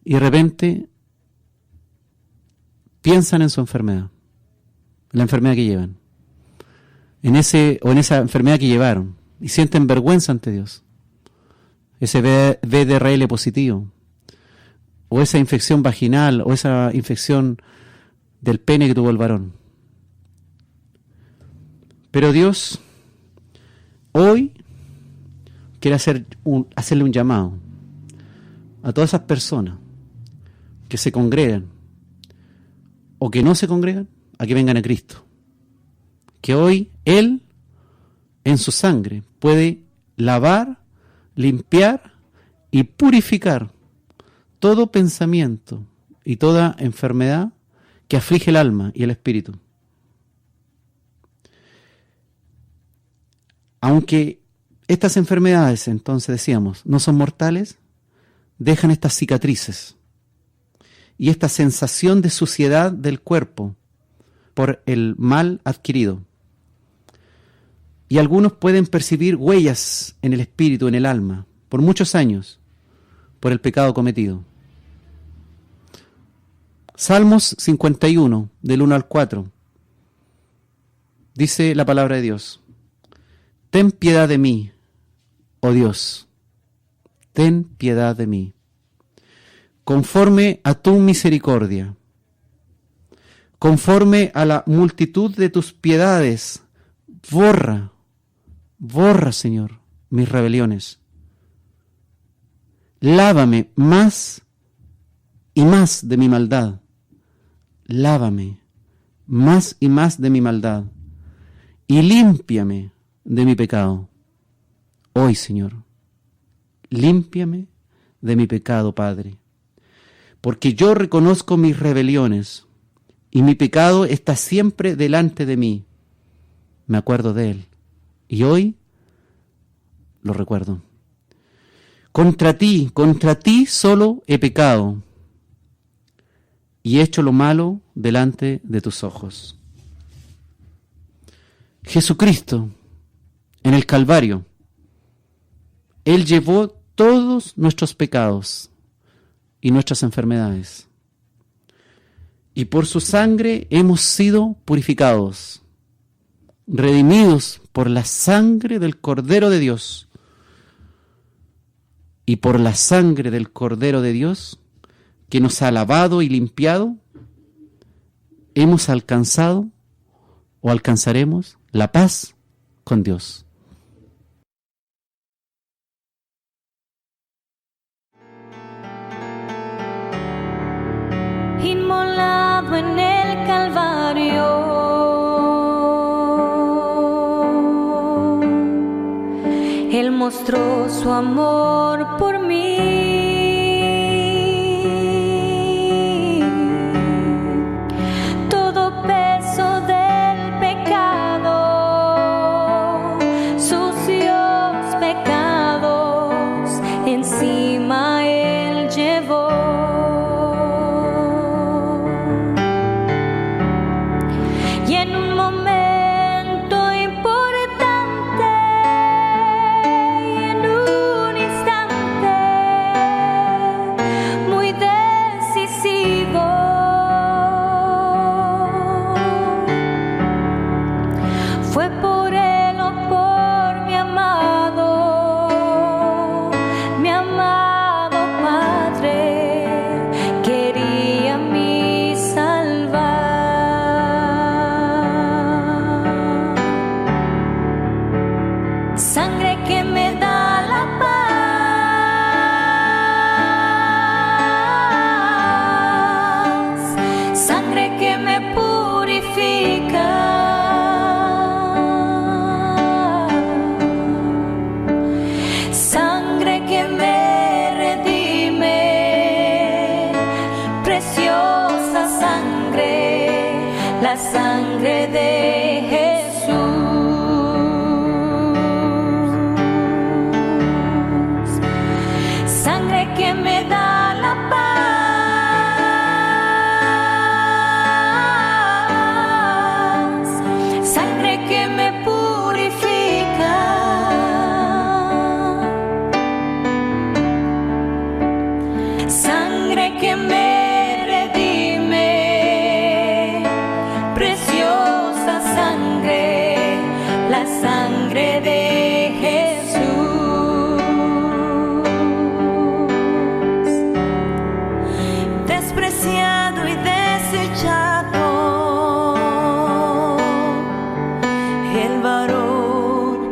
Speaker 2: y de repente piensan en su enfermedad, en la enfermedad que llevan, en esa enfermedad que llevaron, y sienten vergüenza ante Dios. Ese VDRL positivo, o esa infección vaginal, o esa infección del pene que tuvo el varón. Pero Dios hoy quiere hacerle un llamado a todas esas personas que se congregan o que no se congregan, a que vengan a Cristo. Que hoy Él, en su sangre, puede lavar, limpiar y purificar todo pensamiento y toda enfermedad que aflige el alma y el espíritu. Aunque estas enfermedades, entonces decíamos, no son mortales, dejan estas cicatrices y esta sensación de suciedad del cuerpo por el mal adquirido. Y algunos pueden percibir huellas en el espíritu, en el alma, por muchos años, por el pecado cometido. Salmos 51, del 1 al 4, dice la palabra de Dios: ten piedad de mí, oh Dios, ten piedad de mí, conforme a tu misericordia, conforme a la multitud de tus piedades, borra, Señor, mis rebeliones. Lávame más y más de mi maldad. Lávame más y más de mi maldad. Y límpiame de mi pecado. Hoy, Señor, límpiame de mi pecado, Padre. Porque yo reconozco mis rebeliones y mi pecado está siempre delante de mí. Me acuerdo de él. Y hoy lo recuerdo. Contra ti solo he pecado y he hecho lo malo delante de tus ojos. Jesucristo, en el Calvario, Él llevó todos nuestros pecados y nuestras enfermedades. Y por su sangre hemos sido purificados, redimidos por la sangre del Cordero de Dios. Y por la sangre del Cordero de Dios, que nos ha lavado y limpiado, hemos alcanzado o alcanzaremos la paz con Dios.
Speaker 3: Inmolado en el Calvario, Él mostró su amor por mí. Todo peso del pecado, sucios pecados, encima Él llevó. Y en un momento importante, en un instante muy decisivo, fue por él o por mi amado Padre, quería mi salvar. Sangre que me da la paz, sangre que me purifica, sangre que me redime, preciosa sangre, la sangre de Jesús. Sangre que me da Sangre que me redime, preciosa sangre, la sangre de Jesús. Despreciado y desechado, el varón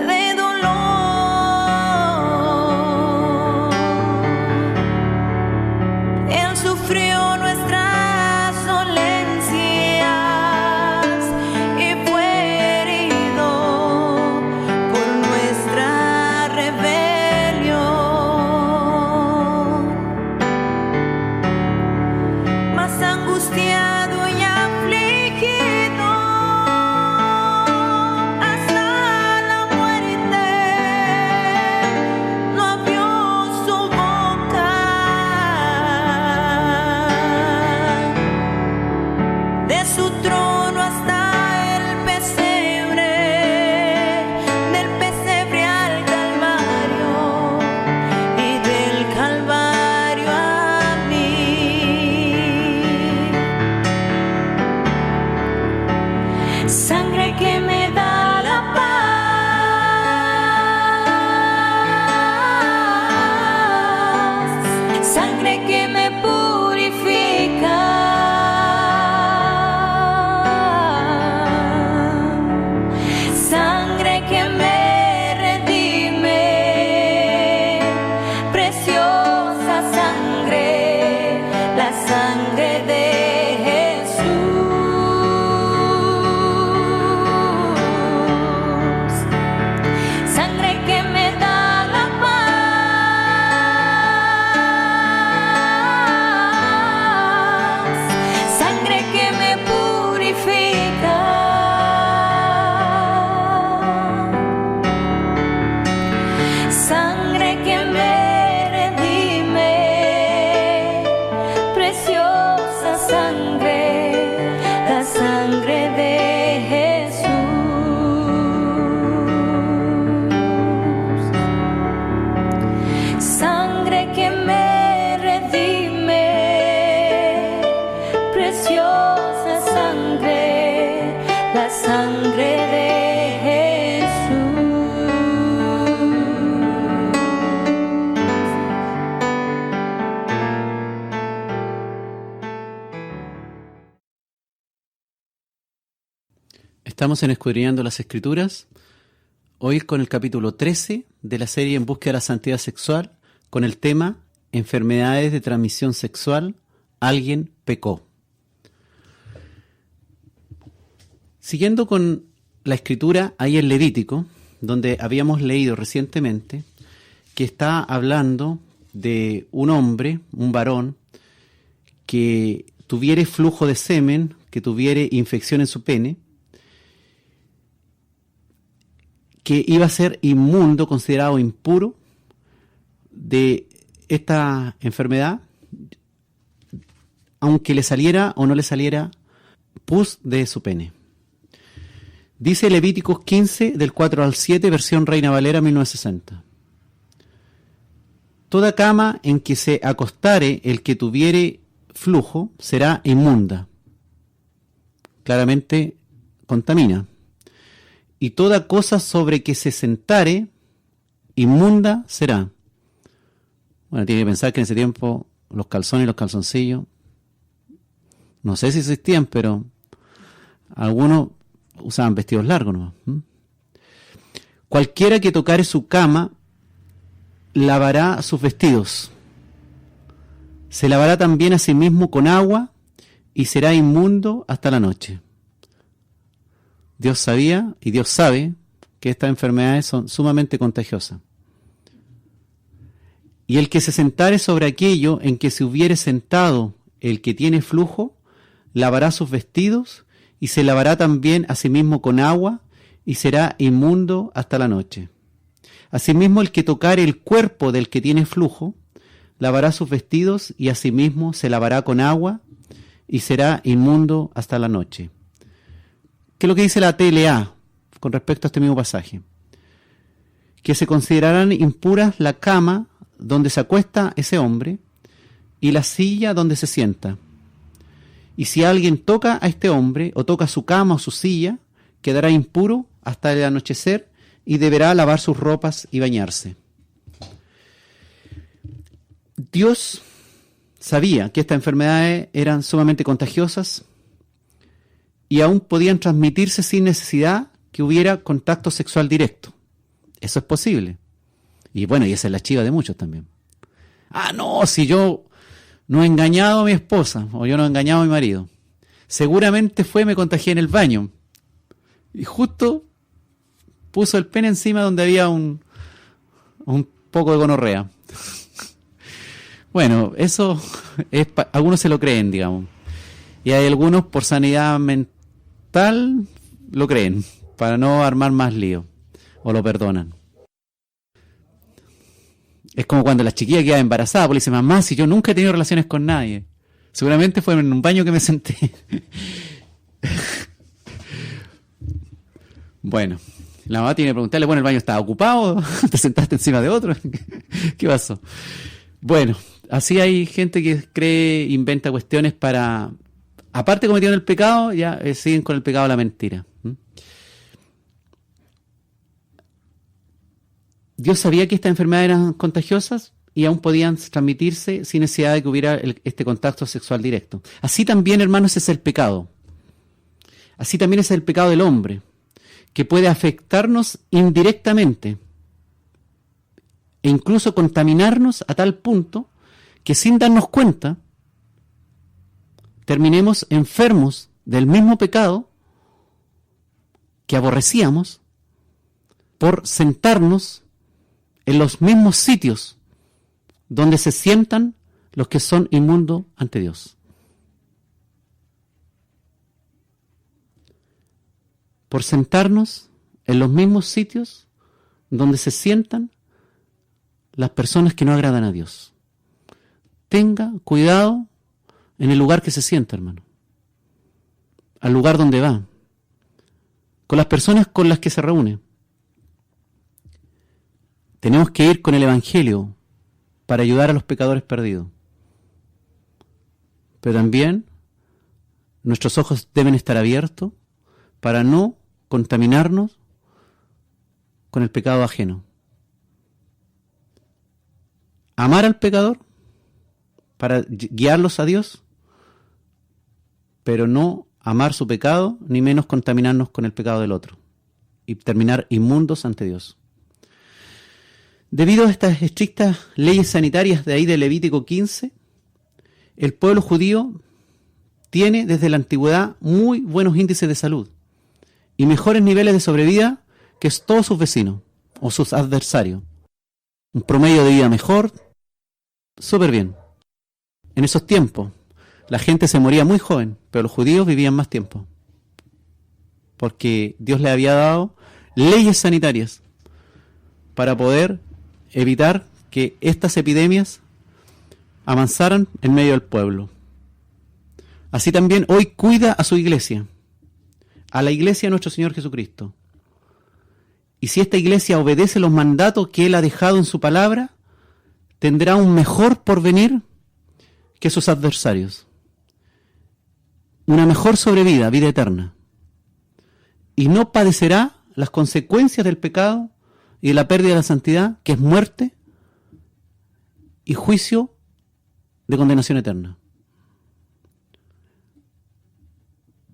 Speaker 3: de dolor, Él sufrió nuestras dolencias y fue herido por nuestra rebelión, mas angustiado y afligido hasta la muerte, no abrió su boca. De su trono hasta el pesebre, del pesebre al Calvario y del Calvario a mí. Sangre que me da la paz, sangre que me purifica, sangre que me redime, preciosa sangre, la sangre de Jesús. Sangre que me da la paz, sangre que me purifica, sangre que me redime, preciosa sangre, la sangre de Jesús. Sangre que me redime, preciosa sangre, la sangre de Jesús.
Speaker 2: Estamos en Escudriñando las Escrituras, hoy con el capítulo 13 de la serie En búsqueda de la santidad sexual, con el tema Enfermedades de transmisión sexual, alguien pecó. Siguiendo con la escritura ahí en Levítico, donde habíamos leído recientemente, que está hablando de un hombre, un varón, que tuviere flujo de semen, que tuviere infección en su pene, que iba a ser inmundo, considerado impuro de esta enfermedad, aunque le saliera o no le saliera pus de su pene. Dice Levíticos 15, del 4 al 7, versión Reina Valera 1960. Toda cama en que se acostare el que tuviere flujo será inmunda. Claramente contamina. Y toda cosa sobre que se sentare, inmunda será. Bueno, tiene que pensar que en ese tiempo los calzones y los calzoncillos, no sé si existían, pero algunos usaban vestidos largos nomás. Cualquiera que tocare su cama, lavará sus vestidos. Se lavará también a sí mismo con agua y será inmundo hasta la noche. Dios sabía y Dios sabe que estas enfermedades son sumamente contagiosas. Y el que se sentare sobre aquello en que se hubiere sentado el que tiene flujo, lavará sus vestidos y se lavará también a sí mismo con agua y será inmundo hasta la noche. Asimismo, el que tocare el cuerpo del que tiene flujo, lavará sus vestidos y asimismo se lavará con agua y será inmundo hasta la noche. ¿Qué es lo que dice la TLA con respecto a este mismo pasaje? Que se considerarán impuras la cama donde se acuesta ese hombre y la silla donde se sienta. Y si alguien toca a este hombre, o toca su cama o su silla, quedará impuro hasta el anochecer y deberá lavar sus ropas y bañarse. Dios sabía que estas enfermedades eran sumamente contagiosas y aún podían transmitirse sin necesidad que hubiera contacto sexual directo. Eso es posible. Y bueno, y esa es la chiva de muchos también. No, si yo no he engañado a mi esposa, o yo no he engañado a mi marido, seguramente me contagié en el baño. Y justo puso el pene encima donde había un poco de gonorrea. Bueno, eso es algunos se lo creen, digamos. Y hay algunos por sanidad mental lo creen, para no armar más lío, o lo perdonan. Es como cuando la chiquilla queda embarazada, porque le dice, mamá, si yo nunca he tenido relaciones con nadie. Seguramente fue en un baño que me senté. Bueno, la mamá tiene que preguntarle, bueno, ¿el baño estaba ocupado? ¿Te sentaste encima de otro? ¿Qué pasó? Bueno, así hay gente que cree, inventa cuestiones para, aparte cometieron el pecado, ya siguen con el pecado de la mentira. Dios sabía que estas enfermedades eran contagiosas y aún podían transmitirse sin necesidad de que hubiera este contacto sexual directo. Así también, hermanos, ese es el pecado. Así también es el pecado del hombre, que puede afectarnos indirectamente e incluso contaminarnos a tal punto que sin darnos cuenta terminemos enfermos del mismo pecado que aborrecíamos por sentarnos en los mismos sitios donde se sientan los que son inmundos ante Dios. Por sentarnos en los mismos sitios donde se sientan las personas que no agradan a Dios. Tenga cuidado en el lugar que se sienta, hermano. Al lugar donde va. Con las personas con las que se reúne. Tenemos que ir con el Evangelio para ayudar a los pecadores perdidos. Pero también nuestros ojos deben estar abiertos para no contaminarnos con el pecado ajeno. Amar al pecador para guiarlos a Dios, pero no amar su pecado, ni menos contaminarnos con el pecado del otro y terminar inmundos ante Dios. Debido a estas estrictas leyes sanitarias de ahí de Levítico 15, el pueblo judío tiene desde la antigüedad muy buenos índices de salud y mejores niveles de sobrevida que todos sus vecinos o sus adversarios. Un promedio de vida mejor, súper bien. En esos tiempos, la gente se moría muy joven, pero los judíos vivían más tiempo. Porque Dios les había dado leyes sanitarias para poder evitar que estas epidemias avanzaran en medio del pueblo. Así también hoy cuida a su iglesia, a la iglesia de nuestro Señor Jesucristo. Y si esta iglesia obedece los mandatos que Él ha dejado en su palabra, tendrá un mejor porvenir que sus adversarios. Una mejor sobrevida, vida eterna. Y no padecerá las consecuencias del pecado y de la pérdida de la santidad, que es muerte y juicio de condenación eterna.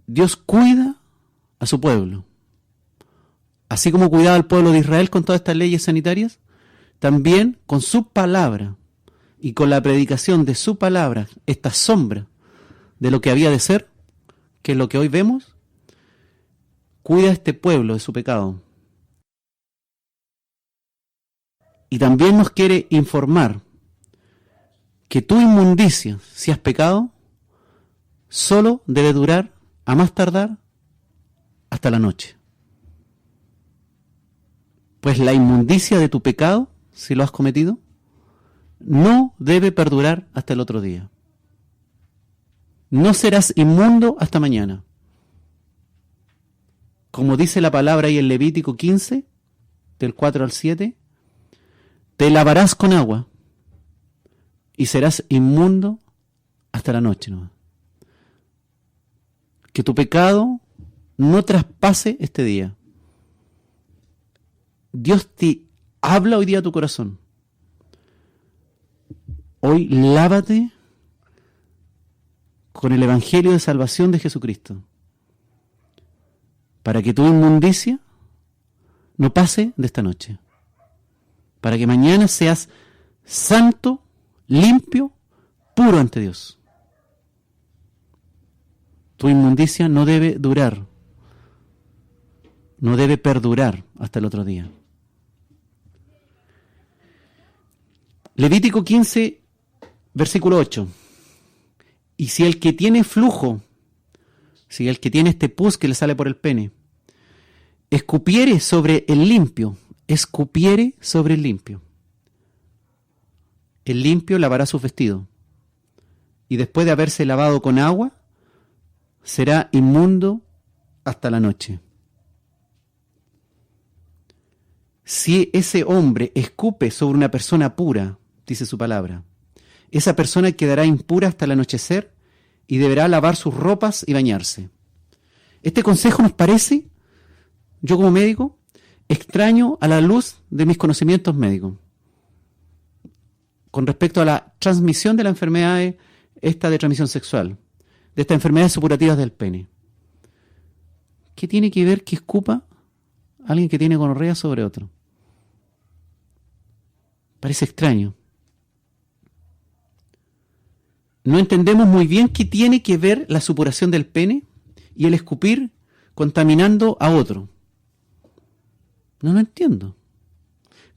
Speaker 2: Dios cuida a su pueblo. Así como cuidaba al pueblo de Israel con todas estas leyes sanitarias, también con su palabra y con la predicación de su palabra, esta sombra de lo que había de ser, que es lo que hoy vemos, cuida a este pueblo de su pecado. Y también nos quiere informar que tu inmundicia, si has pecado, solo debe durar, a más tardar, hasta la noche. Pues la inmundicia de tu pecado, si lo has cometido, no debe perdurar hasta el otro día. No serás inmundo hasta mañana. Como dice la palabra ahí en Levítico 15, del 4 al 7, te lavarás con agua y serás inmundo hasta la noche. ¿No? Que tu pecado no traspase este día. Dios te habla hoy día a tu corazón. Hoy lávate con el evangelio de salvación de Jesucristo, para que tu inmundicia no pase de esta noche, para que mañana seas santo, limpio, puro ante Dios. Tu inmundicia no debe durar, no debe perdurar hasta el otro día. Levítico 15, versículo 8. Y si el que tiene flujo, si el que tiene este pus que le sale por el pene, escupiere sobre el limpio, el limpio lavará sus vestidos, y después de haberse lavado con agua, será inmundo hasta la noche. Si ese hombre escupe sobre una persona pura, dice su palabra, esa persona quedará impura hasta el anochecer y deberá lavar sus ropas y bañarse. Este consejo nos parece, yo como médico, extraño a la luz de mis conocimientos médicos con respecto a la transmisión de la enfermedad esta de transmisión sexual, de estas enfermedades supurativas del pene. ¿Qué tiene que ver que escupa alguien que tiene gonorrea sobre otro? Parece extraño. No entendemos muy bien qué tiene que ver la supuración del pene y el escupir contaminando a otro. No lo entiendo.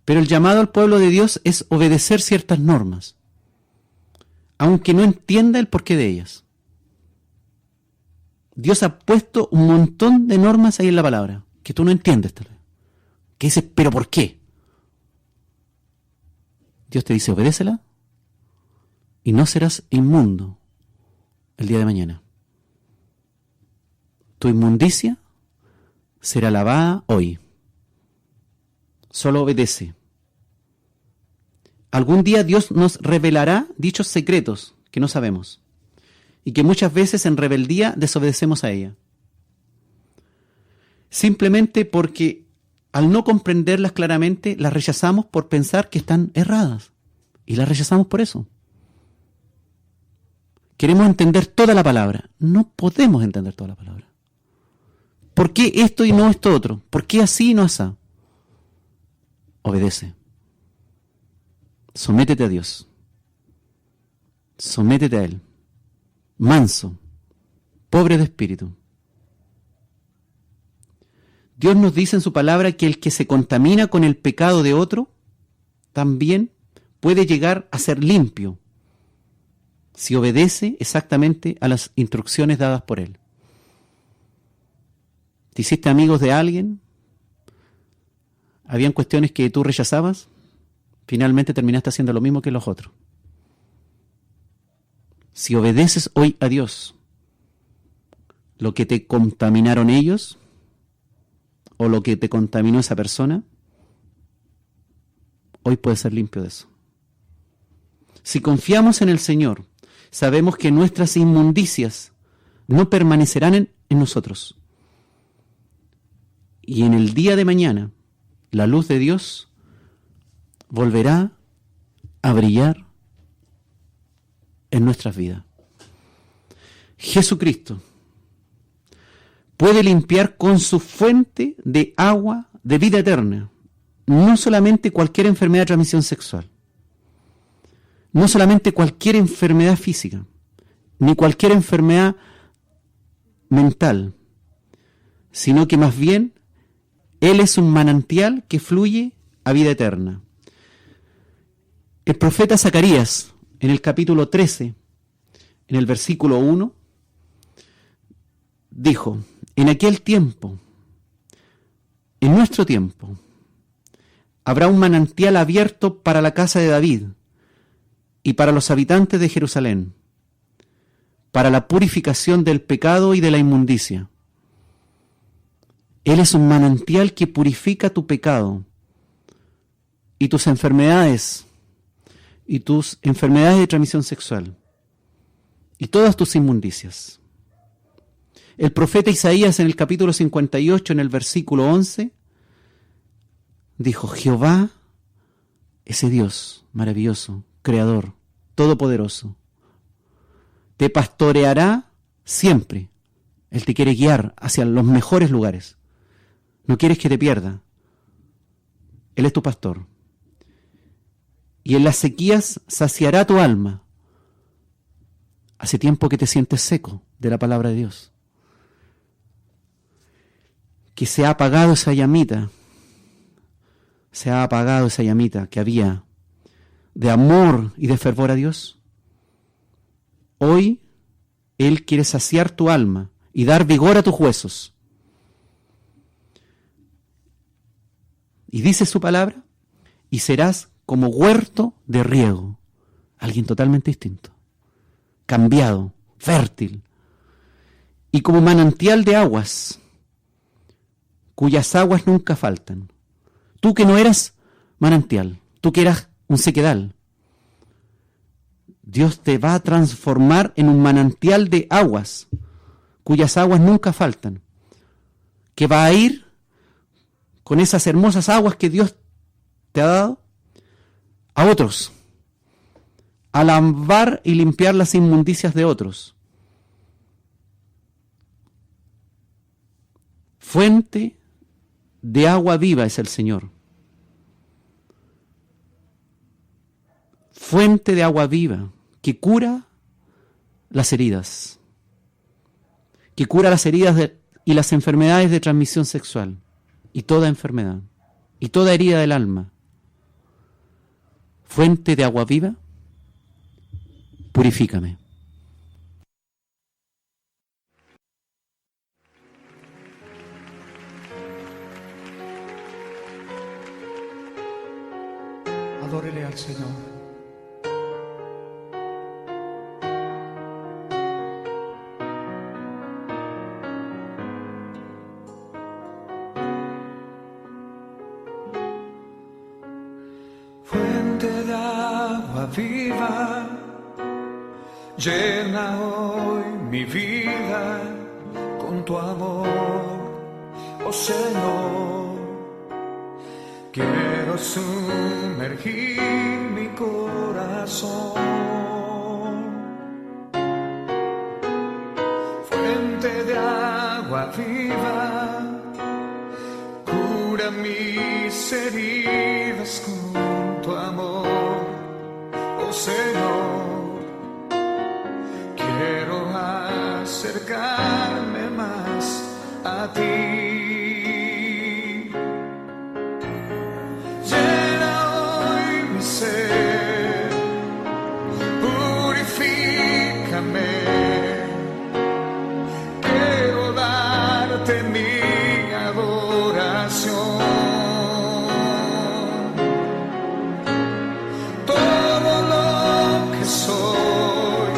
Speaker 2: Pero el llamado al pueblo de Dios es obedecer ciertas normas, aunque no entienda el porqué de ellas. Dios ha puesto un montón de normas ahí en la palabra, que tú no entiendes tal vez. Que dices, ¿pero por qué? Dios te dice, obedécela y no serás inmundo el día de mañana. Tu inmundicia será lavada hoy. Solo obedece. Algún día Dios nos revelará dichos secretos que no sabemos y que muchas veces en rebeldía desobedecemos a ella. Simplemente porque al no comprenderlas claramente, las rechazamos por pensar que están erradas. Y las rechazamos por eso. Queremos entender toda la palabra. No podemos entender toda la palabra. ¿Por qué esto y no esto otro? ¿Por qué así y no así? Obedece. Sométete a Dios. Sométete a Él. Manso. Pobre de espíritu. Dios nos dice en su palabra que el que se contamina con el pecado de otro también puede llegar a ser limpio si obedece exactamente a las instrucciones dadas por Él. ¿Te hiciste amigos de alguien? ¿Habían cuestiones que tú rechazabas? Finalmente terminaste haciendo lo mismo que los otros. Si obedeces hoy a Dios, lo que te contaminaron ellos o lo que te contaminó esa persona, hoy puedes ser limpio de eso. Si confiamos en el Señor, sabemos que nuestras inmundicias no permanecerán en nosotros. Y en el día de mañana, la luz de Dios volverá a brillar en nuestras vidas. Jesucristo puede limpiar con su fuente de agua de vida eterna, no solamente cualquier enfermedad de transmisión sexual, no solamente cualquier enfermedad física, ni cualquier enfermedad mental, sino que más bien Él es un manantial que fluye a vida eterna. El profeta Zacarías, en el capítulo 13, en el versículo 1, dijo, en aquel tiempo, en nuestro tiempo, habrá un manantial abierto para la casa de David y para los habitantes de Jerusalén, para la purificación del pecado y de la inmundicia. Él es un manantial que purifica tu pecado y tus enfermedades y tus enfermedades de transmisión sexual y todas tus inmundicias. El profeta Isaías en el capítulo 58, en el versículo 11, dijo: Jehová, ese Dios maravilloso, creador, todopoderoso, te pastoreará siempre. Él te quiere guiar hacia los mejores lugares. No quieres que te pierda. Él es tu pastor. Y en las sequías saciará tu alma. Hace tiempo que te sientes seco de la palabra de Dios. Que se ha apagado esa llamita. Se ha apagado esa llamita que había de amor y de fervor a Dios. Hoy Él quiere saciar tu alma y dar vigor a tus huesos. Y dice su palabra: y serás como huerto de riego. Alguien totalmente distinto, cambiado, fértil. Y como manantial de aguas, cuyas aguas nunca faltan. Tú que no eras manantial, tú que eras un sequedal, Dios te va a transformar en un manantial de aguas, cuyas aguas nunca faltan, que va a ir con esas hermosas aguas que Dios te ha dado a otros, a lavar y limpiar las inmundicias de otros. Fuente de agua viva es el Señor. Fuente de agua viva que cura las heridas, que cura las heridas y las enfermedades de transmisión sexual, y toda enfermedad, y toda herida del alma. Fuente de agua viva, purifícame.
Speaker 4: Adórele al Señor. Fuente de agua viva, llena hoy mi vida con tu amor, oh Señor. Quiero sumergir mi corazón. Fuente de agua viva, cura mis heridas con tu amor, oh Señor. Quiero acercarme más a ti. Quiero darte mi adoración. Todo lo que soy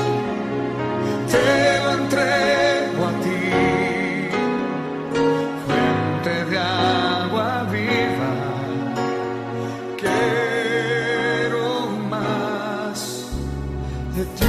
Speaker 4: te lo entrego a ti. Fuente de agua viva, quiero más de ti.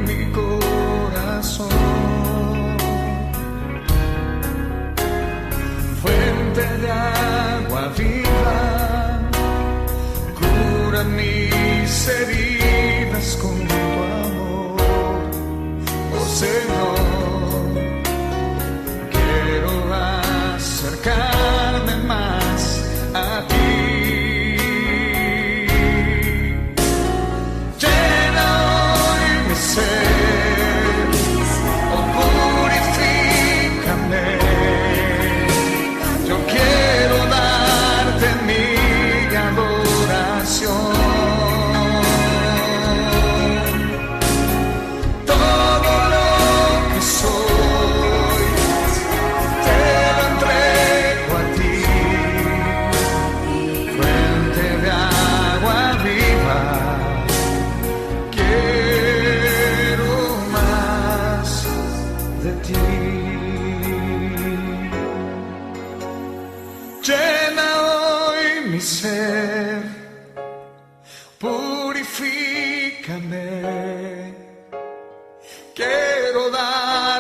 Speaker 4: Mi corazón, fuente de agua viva, cura mis heridas con tu amor, oh Señor. Quiero acercarme más a ti.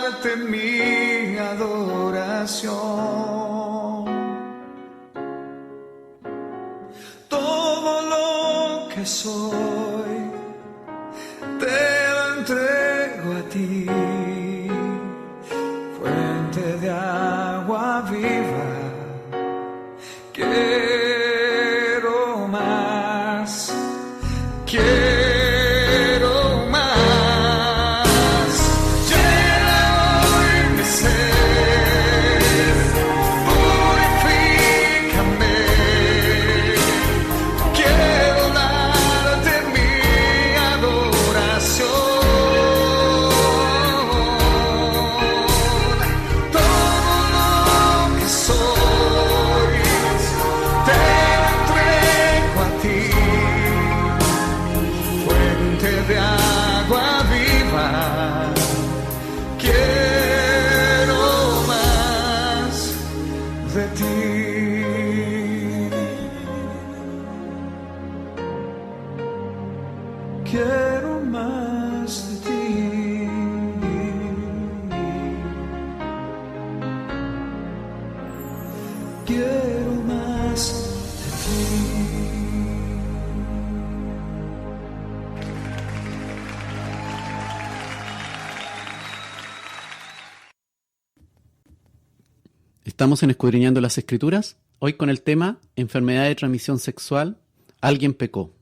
Speaker 4: darte mi adoración. Todo lo que soy te lo entrego a ti, fuente de agua viva. Quiero más, quiero más. Llena hoy mi ser, purifícame. Quiero darte mi adoración. Todo lo que soy te entrego a ti, fuente de agua viva. Quiero más de ti. Quiero más de ti. Quiero más de ti.
Speaker 2: Estamos en Escudriñando las Escrituras, hoy con el tema enfermedad de transmisión sexual, alguien pecó.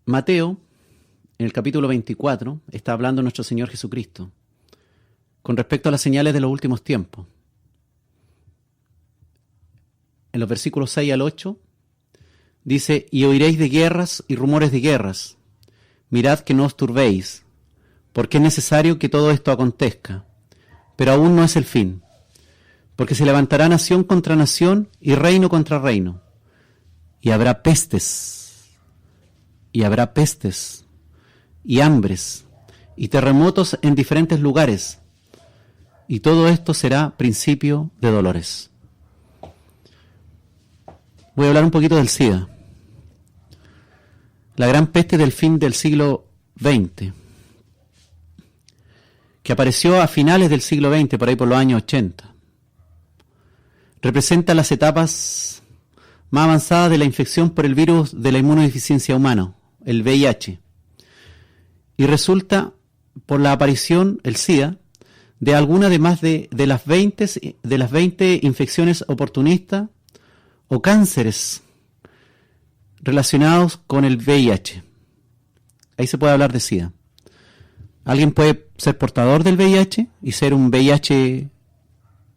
Speaker 2: Mateo, en el capítulo 24, está hablando nuestro Señor Jesucristo con respecto a las señales de los últimos tiempos. En los versículos 6 al 8, dice: y oiréis de guerras y rumores de guerras. Mirad que no os turbéis, porque es necesario que todo esto acontezca, pero aún no es el fin. Porque se levantará nación contra nación y reino contra reino, y habrá pestes, y hambres, y terremotos en diferentes lugares, y todo esto será principio de dolores. Voy a hablar un poquito del SIDA, la gran peste del fin del siglo XX, que apareció a finales del siglo XX, por ahí por los años 80. Representa las etapas más avanzadas de la infección por el virus de la inmunodeficiencia humana, el VIH, y resulta por la aparición, el SIDA, de algunas de más de las 20 infecciones oportunistas o cánceres relacionados con el VIH. Ahí se puede hablar de SIDA. Alguien puede ser portador del VIH y ser un VIH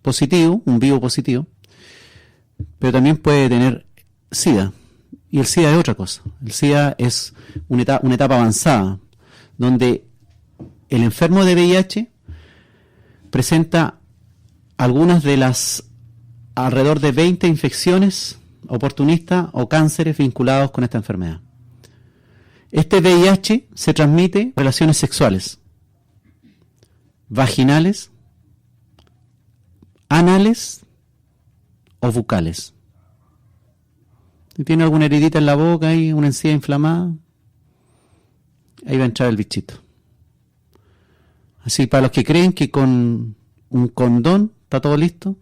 Speaker 2: positivo, un vivo positivo, pero también puede tener SIDA. Y el SIDA es otra cosa. El SIDA es una etapa avanzada, donde el enfermo de VIH presenta algunas de las alrededor de 20 infecciones oportunistas o cánceres vinculados con esta enfermedad. Este VIH se transmite en relaciones sexuales, vaginales, anales o bucales. Si tiene alguna heridita en la boca y una encía inflamada, ahí va a entrar el bichito. Así, para los que creen que con un condón está todo listo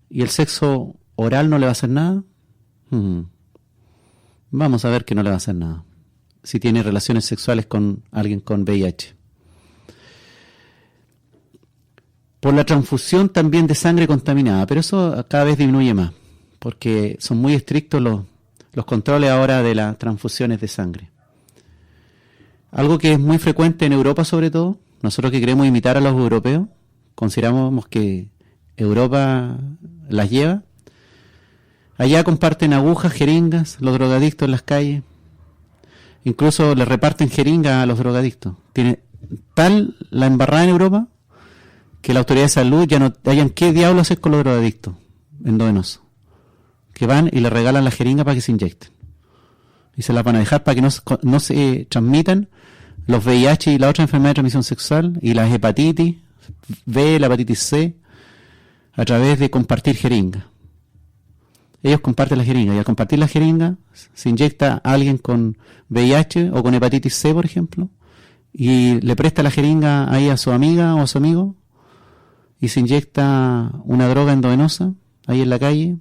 Speaker 2: y el sexo oral no le va a hacer nada, vamos a ver que no le va a hacer nada si tiene relaciones sexuales con alguien con VIH. Por la transfusión también de sangre contaminada, pero eso cada vez disminuye más, porque son muy estrictos los controles ahora de las transfusiones de sangre. Algo que es muy frecuente en Europa sobre todo, nosotros que queremos imitar a los europeos, consideramos que Europa las lleva. Allá comparten agujas, jeringas, los drogadictos en las calles. Incluso les reparten jeringas a los drogadictos. Tiene tal la embarrada en Europa que la autoridad de salud ya no hayan qué diablos hacer con los drogadictos endovenosos, que van y le regalan la jeringa para que se inyecten. Y se las van a dejar para que no se transmitan los VIH y la otra enfermedad de transmisión sexual y las hepatitis B, la hepatitis C, a través de compartir jeringa. Ellos comparten la jeringa y al compartir la jeringa se inyecta a alguien con VIH o con hepatitis C, por ejemplo, y le presta la jeringa ahí a su amiga o a su amigo y se inyecta una droga endovenosa ahí en la calle,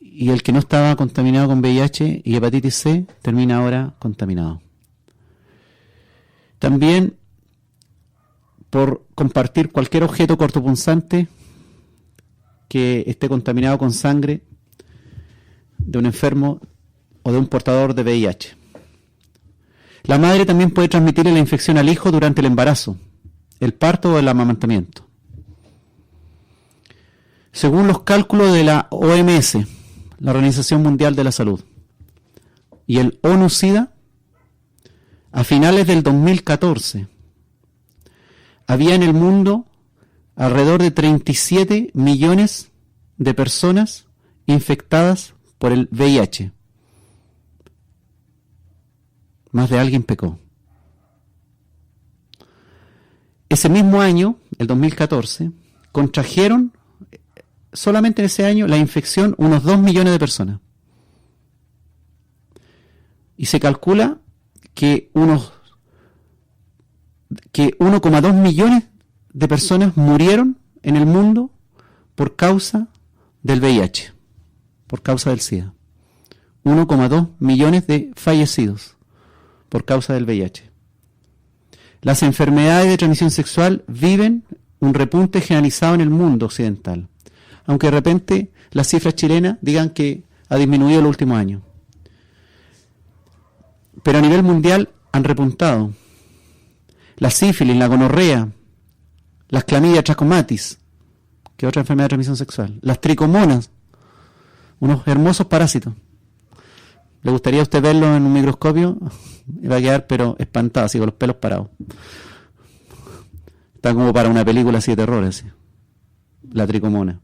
Speaker 2: y el que no estaba contaminado con VIH y hepatitis C termina ahora contaminado. También por compartir cualquier objeto cortopunzante que esté contaminado con sangre de un enfermo o de un portador de VIH. La madre también puede transmitirle la infección al hijo durante el embarazo, el parto o el amamantamiento. Según los cálculos de la OMS, la Organización Mundial de la Salud, y el ONU-SIDA, a finales del 2014, había en el mundo alrededor de 37 millones de personas infectadas por el VIH. Más de alguien pecó. Ese mismo año, el 2014, contrajeron solamente en ese año la infección unos 2 millones de personas. Y se calcula que 1,2 millones de personas murieron en el mundo por causa del VIH, por causa del SIDA. 1,2 millones de fallecidos por causa del VIH. Las enfermedades de transmisión sexual viven un repunte generalizado en el mundo occidental, aunque de repente las cifras chilenas digan que ha disminuido en los últimos años. Pero a nivel mundial han repuntado. La sífilis, la gonorrea, las clamidia trachomatis, que es otra enfermedad de transmisión sexual, las tricomonas, unos hermosos parásitos. ¿Le gustaría a usted verlo en un microscopio? Va a quedar pero espantado, así con los pelos parados. Está como para una película así de terror, así. La tricomona.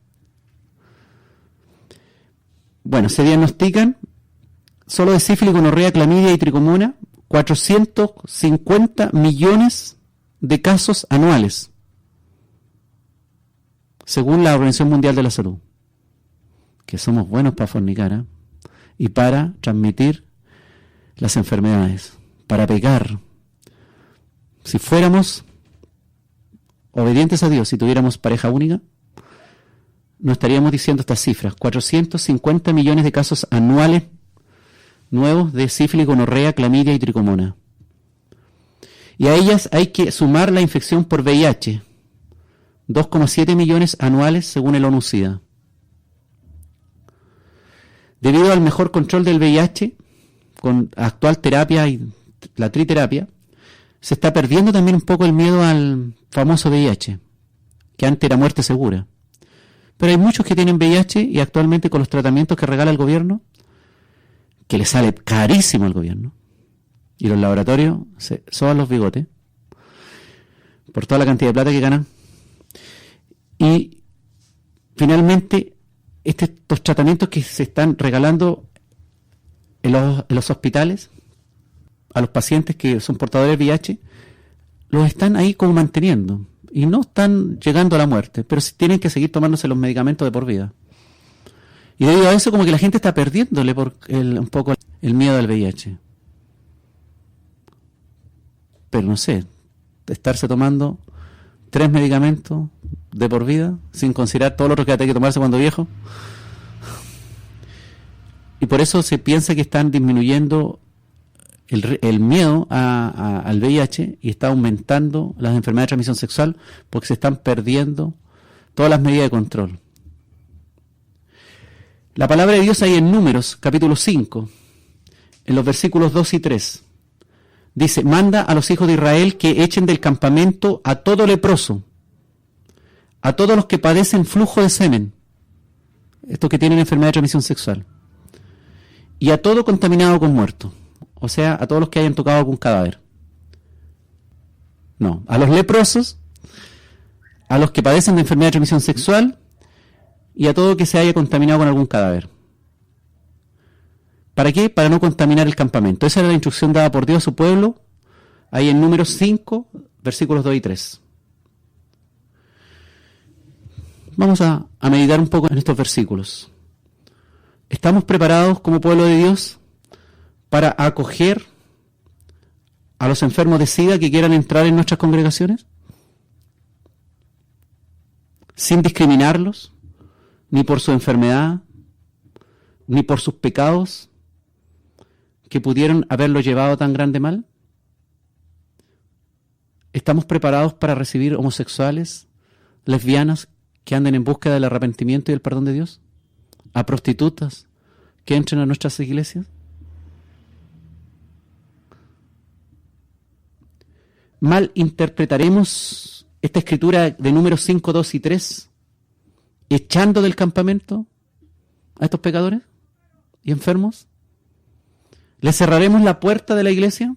Speaker 2: Bueno, se diagnostican solo de sífilis, gonorrea, clamidia y tricomona 450 millones de casos anuales, según la Organización Mundial de la Salud. Que somos buenos para fornicar, ¿eh? Y para transmitir las enfermedades, para pecar. Si fuéramos obedientes a Dios, si tuviéramos pareja única, no estaríamos diciendo estas cifras. 450 millones de casos anuales nuevos de sífilis, gonorrea, clamidia y tricomona. Y a ellas hay que sumar la infección por VIH, 2,7 millones anuales según el ONU-SIDA. Debido al mejor control del VIH, con actual terapia y la triterapia, se está perdiendo también un poco el miedo al famoso VIH, que antes era muerte segura. Pero hay muchos que tienen VIH y actualmente con los tratamientos que regala el gobierno, que le sale carísimo al gobierno, y los laboratorios se soban los bigotes por toda la cantidad de plata que ganan. Y finalmente estos tratamientos que se están regalando en los hospitales a los pacientes que son portadores de VIH, los están ahí como manteniendo y no están llegando a la muerte, pero sí tienen que seguir tomándose los medicamentos de por vida. Y debido a eso, como que la gente está perdiéndole un poco el miedo al VIH. Pero no sé, estarse tomando 3 medicamentos de por vida, sin considerar todo lo otro que hay que tomarse cuando viejo. Y por eso se piensa que están disminuyendo el miedo al VIH y está aumentando las enfermedades de transmisión sexual porque se están perdiendo todas las medidas de control. La palabra de Dios ahí en Números, capítulo 5, en los versículos 2 y 3, dice: manda a los hijos de Israel que echen del campamento a todo leproso, a todos los que padecen flujo de semen, estos que tienen enfermedad de transmisión sexual, y a todo contaminado con muerto, o sea, a todos los que hayan tocado algún cadáver. No, a los leprosos, a los que padecen de enfermedad de transmisión sexual y a todo que se haya contaminado con algún cadáver. ¿Para qué? Para no contaminar el campamento. Esa era la instrucción dada por Dios a su pueblo, ahí en Números 5, versículos 2 y 3. Vamos a meditar un poco en estos versículos. ¿Estamos preparados como pueblo de Dios para acoger a los enfermos de SIDA que quieran entrar en nuestras congregaciones? Sin discriminarlos, ni por su enfermedad, ni por sus pecados que pudieron haberlo llevado a tan grande mal. ¿Estamos preparados para recibir homosexuales, lesbianas que anden en búsqueda del arrepentimiento y el perdón de Dios? ¿A prostitutas que entren a nuestras iglesias? ¿Malinterpretaremos esta escritura de Números 5, 2 y 3, echando del campamento a estos pecadores y enfermos? ¿Les cerraremos la puerta de la iglesia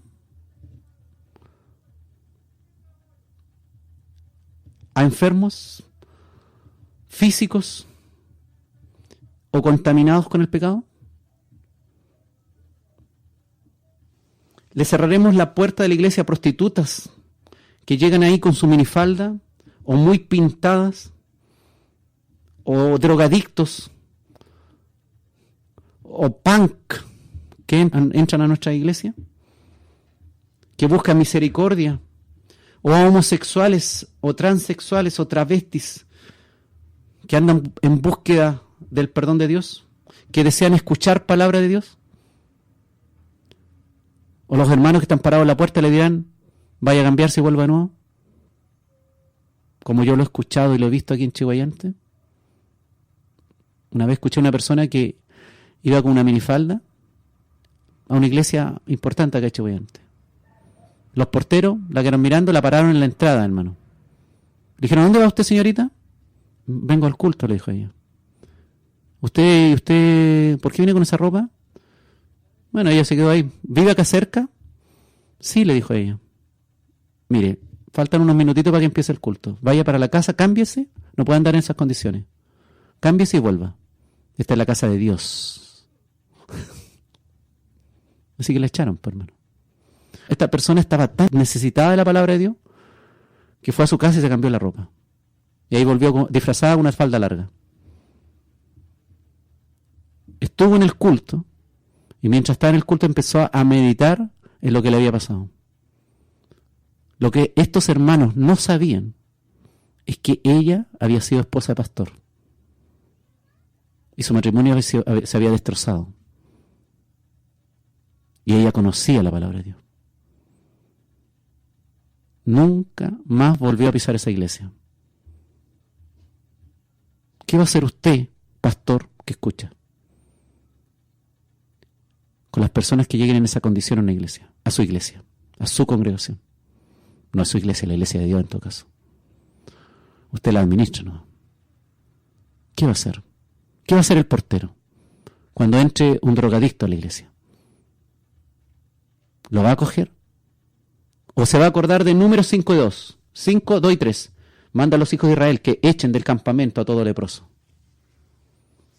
Speaker 2: a enfermos físicos o contaminados con el pecado? ¿Le cerraremos la puerta de la iglesia a prostitutas que llegan ahí con su minifalda, o muy pintadas, o drogadictos, o punk que entran a nuestra iglesia, que buscan misericordia, o a homosexuales, o transexuales, o travestis que andan en búsqueda del perdón de Dios, que desean escuchar palabra de Dios? O los hermanos que están parados en la puerta le dirán: vaya a cambiarse y vuelva de nuevo, como yo lo he escuchado y lo he visto aquí en Chihuayante. Una vez escuché a una persona que iba con una minifalda a una iglesia importante acá en Chihuayante. Los porteros la quedaron mirando, la pararon en la entrada, hermano. Le dijeron: ¿dónde va usted, señorita? Vengo al culto, le dijo ella. ¿Usted, por qué viene con esa ropa? Bueno, ella se quedó ahí. ¿Vive acá cerca? Sí, le dijo ella. Mire, faltan unos minutitos para que empiece el culto. Vaya para la casa, cámbiese. No puede andar en esas condiciones. Cámbiese y vuelva. Esta es la casa de Dios. Así que la echaron, por hermano. Esta persona estaba tan necesitada de la palabra de Dios que fue a su casa y se cambió la ropa. Y ahí volvió disfrazada con una falda larga. Estuvo en el culto y mientras estaba en el culto empezó a meditar en lo que le había pasado. Lo que estos hermanos no sabían es que ella había sido esposa de pastor y su matrimonio se había destrozado. Y ella conocía la palabra de Dios. Nunca más volvió a pisar esa iglesia. ¿Qué va a hacer usted, pastor, que escucha con las personas que lleguen en esa condición a una iglesia, a su congregación? No a su iglesia, la iglesia de Dios en todo caso. Usted la administra, ¿no? ¿Qué va a hacer? ¿Qué va a hacer el portero cuando entre un drogadicto a la iglesia? ¿Lo va a acoger? ¿O se va a acordar de Números 5 y 2? 5, 2 y 3. Manda a los hijos de Israel que echen del campamento a todo leproso,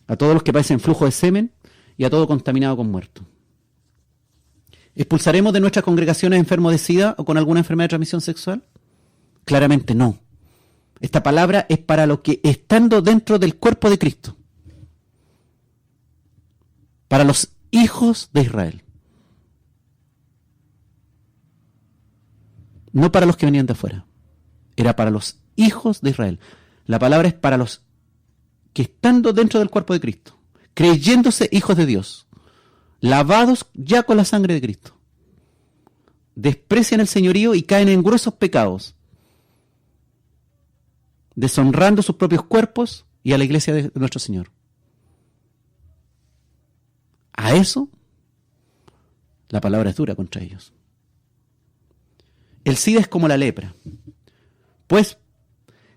Speaker 2: a todos los que padecen flujo de semen y a todo contaminado con muerto. ¿Expulsaremos de nuestras congregaciones enfermos de SIDA o con alguna enfermedad de transmisión sexual? Claramente no. Esta palabra es para los que estando dentro del cuerpo de Cristo, para los hijos de Israel, no para los que venían de afuera. Era para los hijos de Israel. La palabra es para los que estando dentro del cuerpo de Cristo, creyéndose hijos de Dios, lavados ya con la sangre de Cristo, desprecian el señorío y caen en gruesos pecados, deshonrando sus propios cuerpos y a la iglesia de nuestro Señor. A eso la palabra es dura contra ellos. El SIDA es como la lepra, pues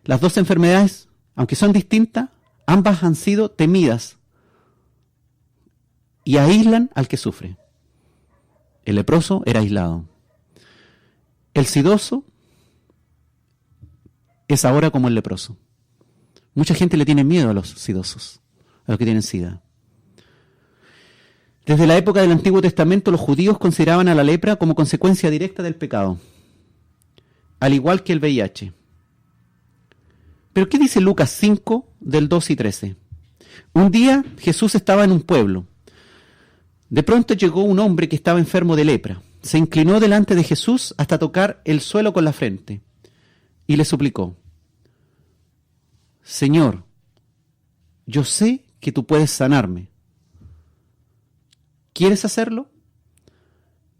Speaker 2: las dos enfermedades, aunque son distintas, ambas han sido temidas y aíslan al que sufre. El leproso era aislado. El sidoso es ahora como el leproso. Mucha gente le tiene miedo a los sidosos, a los que tienen SIDA. Desde la época del Antiguo Testamento, los judíos consideraban a la lepra como consecuencia directa del pecado, al igual que el VIH. Pero ¿qué dice Lucas 5, del 2 y 13? Un día Jesús estaba en un pueblo. De pronto llegó un hombre que estaba enfermo de lepra. se inclinó delante de Jesús hasta tocar el suelo con la frente y le suplicó: Señor, yo sé que tú puedes sanarme. ¿Quieres hacerlo?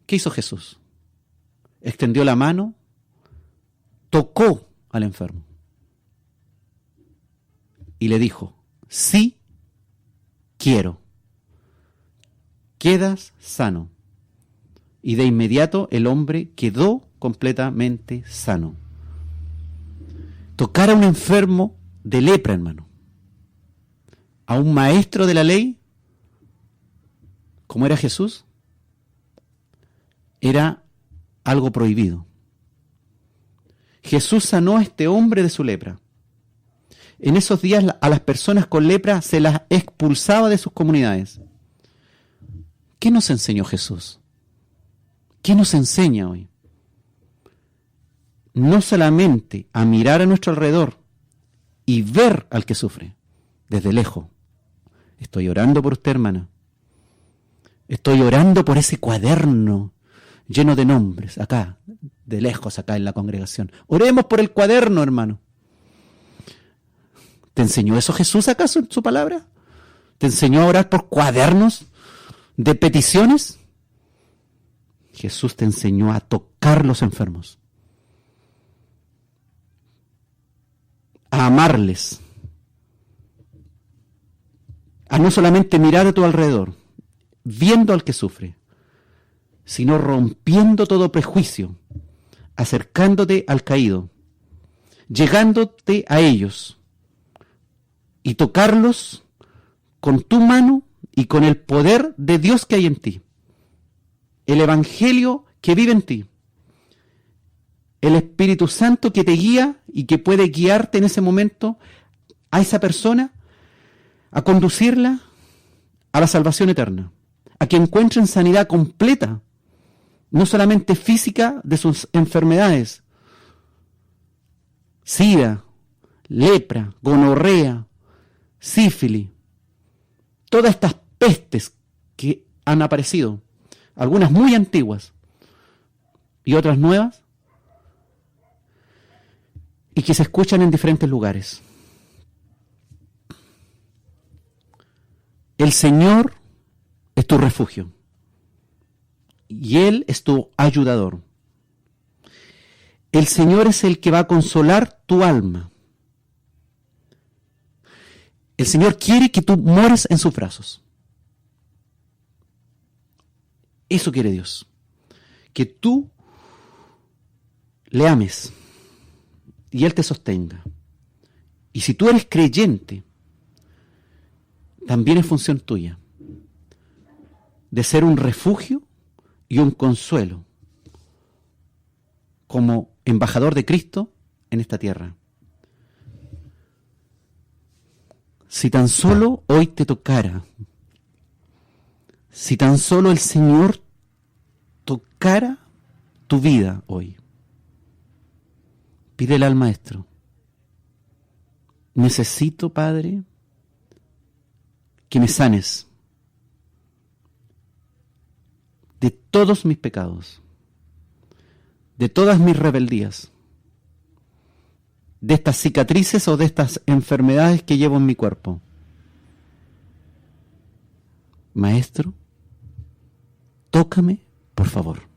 Speaker 2: ¿Qué hizo Jesús? Extendió la mano, tocó al enfermo y le dijo: sí, quiero. Quedas sano. Y de inmediato el hombre quedó completamente sano. Tocar a un enfermo de lepra, hermano, a un maestro de la ley, como era Jesús, era algo prohibido. Jesús sanó a este hombre de su lepra. En esos días a las personas con lepra se las expulsaba de sus comunidades. ¿Qué nos enseñó Jesús? ¿Qué nos enseña hoy? No solamente a mirar a nuestro alrededor y ver al que sufre desde lejos. Estoy orando por usted, hermana. Estoy orando por ese cuaderno lleno de nombres, acá, de lejos, acá en la congregación. Oremos por el cuaderno, hermano. ¿Te enseñó eso Jesús acaso en su palabra? ¿Te enseñó a orar por cuadernos de peticiones? Jesús te enseñó a tocar los enfermos, a amarles, a no solamente mirar a tu alrededor, viendo al que sufre, sino rompiendo todo prejuicio, acercándote al caído, llegándote a ellos y tocarlos con tu mano y con el poder de Dios que hay en ti. El Evangelio que vive en ti. El Espíritu Santo que te guía y que puede guiarte en ese momento a esa persona, a conducirla a la salvación eterna, a que encuentren sanidad completa, no solamente física de sus enfermedades, sida, lepra, gonorrea, sífilis, todas estas pestes que han aparecido, algunas muy antiguas y otras nuevas, y que se escuchan en diferentes lugares. El Señor es tu refugio y Él es tu ayudador. El Señor es el que va a consolar tu alma. El Señor quiere que tú mueras en sus brazos. Eso quiere Dios. Que tú le ames y Él te sostenga. Y si tú eres creyente, también es función tuya de ser un refugio y un consuelo como embajador de Cristo en esta tierra. Si tan solo hoy te tocara, si tan solo el Señor tocara tu vida hoy, pídele al Maestro: necesito, Padre, que me sanes de todos mis pecados, de todas mis rebeldías, de estas cicatrices o de estas enfermedades que llevo en mi cuerpo. Maestro, tócame, por favor.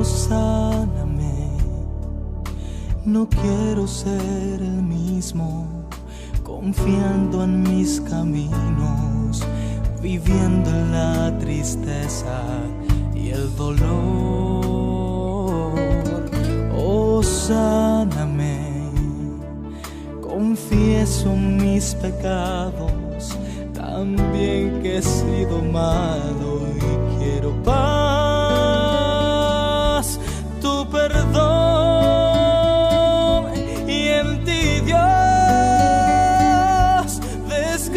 Speaker 4: Sáname, no quiero ser el mismo, confiando en mis caminos, viviendo en la tristeza y el dolor. Oh, sáname, confieso mis pecados, también que he sido malo y quiero paz. Tu perdón y en ti, Dios, descanso.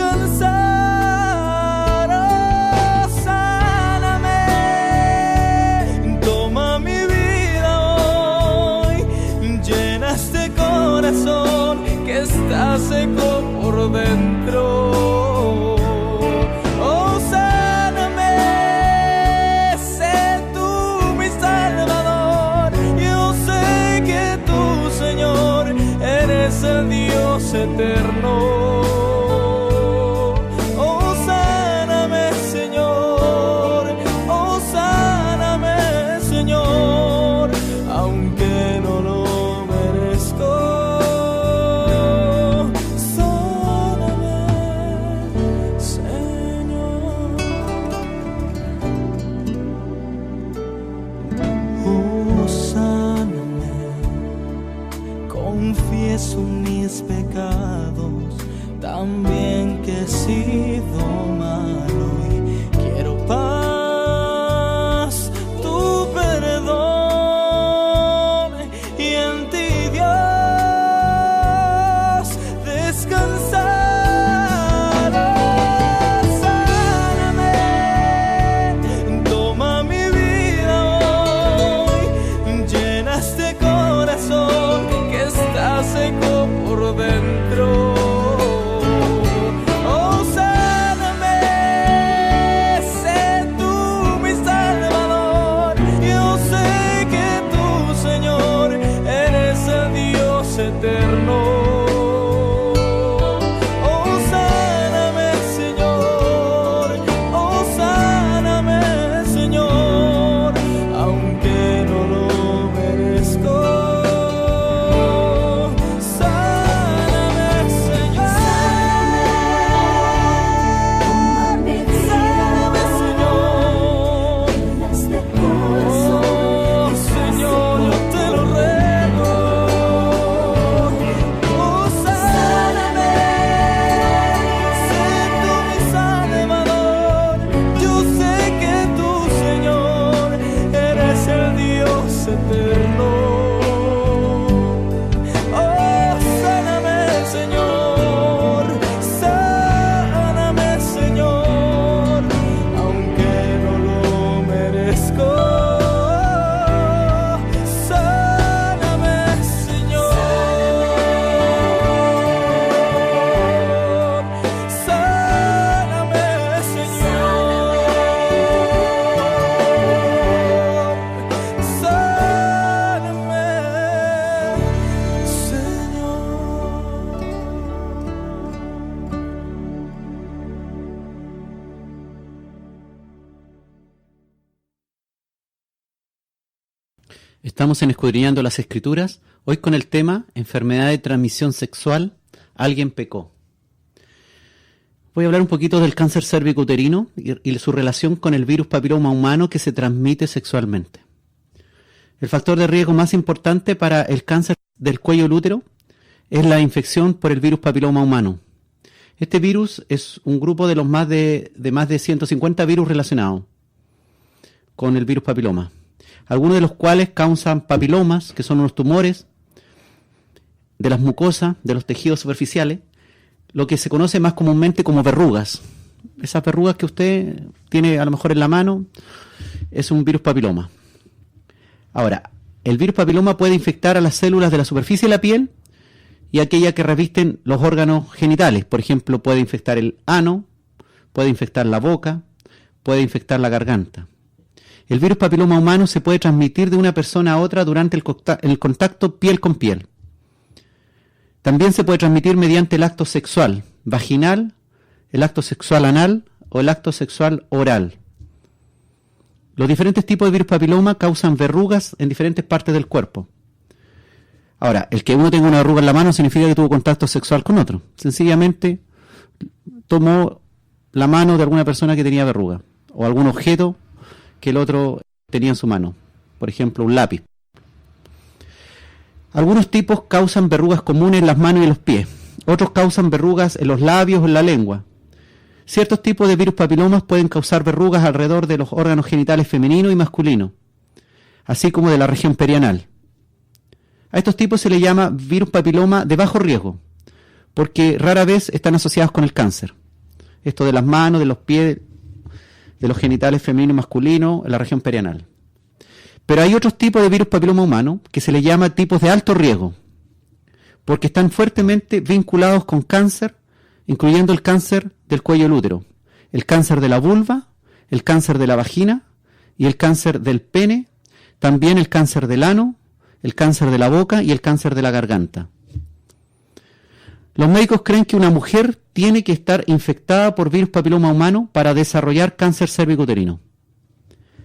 Speaker 4: dentro. Oh, sáname, sé tú mi Salvador. Yo sé que tú, Señor, eres el Dios eterno. Confieso mis pecados, también que he sido malo y quiero paz, tu perdón, y en ti, Dios, descansar. Sáname, toma mi vida hoy, llena este corazón que está seco por dentro. Oh, sáname, sé tú mi Salvador. Yo sé que tú, Señor, eres el Dios eterno. Oh, sáname, Señor. Oh, sáname, Señor, aunque no lo merezco.
Speaker 2: Estamos en Escudriñando las Escrituras, hoy con el tema enfermedad de transmisión sexual, alguien pecó. Voy a hablar un poquito del cáncer cérvico-uterino y su relación con el virus papiloma humano que se transmite sexualmente. El factor de riesgo más importante para el cáncer del cuello del útero es la infección por el virus papiloma humano. Este virus es un grupo de los más de 150 virus relacionados con el virus papiloma, algunos de los cuales causan papilomas, que son unos tumores de las mucosas, de los tejidos superficiales, lo que se conoce más comúnmente como verrugas. Esas verrugas que usted tiene a lo mejor en la mano es un virus papiloma. Ahora, el virus papiloma puede infectar a las células de la superficie de la piel y aquellas que revisten los órganos genitales. Por ejemplo, puede infectar el ano, puede infectar la boca, puede infectar la garganta. El virus papiloma humano se puede transmitir de una persona a otra durante el contacto piel con piel. También se puede transmitir mediante el acto sexual vaginal, el acto sexual anal o el acto sexual oral. Los diferentes tipos de virus papiloma causan verrugas en diferentes partes del cuerpo. Ahora, el que uno tenga una verruga en la mano significa que tuvo contacto sexual con otro. Sencillamente tomó la mano de alguna persona que tenía verruga o algún objeto que el otro tenía en su mano, por ejemplo un lápiz. Algunos tipos causan verrugas comunes en las manos y en los pies, otros causan verrugas en los labios o en la lengua. Ciertos tipos de virus papilomas pueden causar verrugas alrededor de los órganos genitales femenino y masculino, así como de la región perianal. A estos tipos se les llama virus papiloma de bajo riesgo, porque rara vez están asociados con el cáncer. Esto de las manos, de los pies, de los genitales femenino y masculino, en la región perianal. Pero hay otros tipos de virus papiloma humano que se les llama tipos de alto riesgo, porque están fuertemente vinculados con cáncer incluyendo el cáncer del cuello del útero, el cáncer de la vulva, el cáncer de la vagina y el cáncer del pene, también el cáncer del ano, el cáncer de la boca y el cáncer de la garganta. Los médicos creen que una mujer tiene que estar infectada por virus papiloma humano para desarrollar cáncer cervicuterino,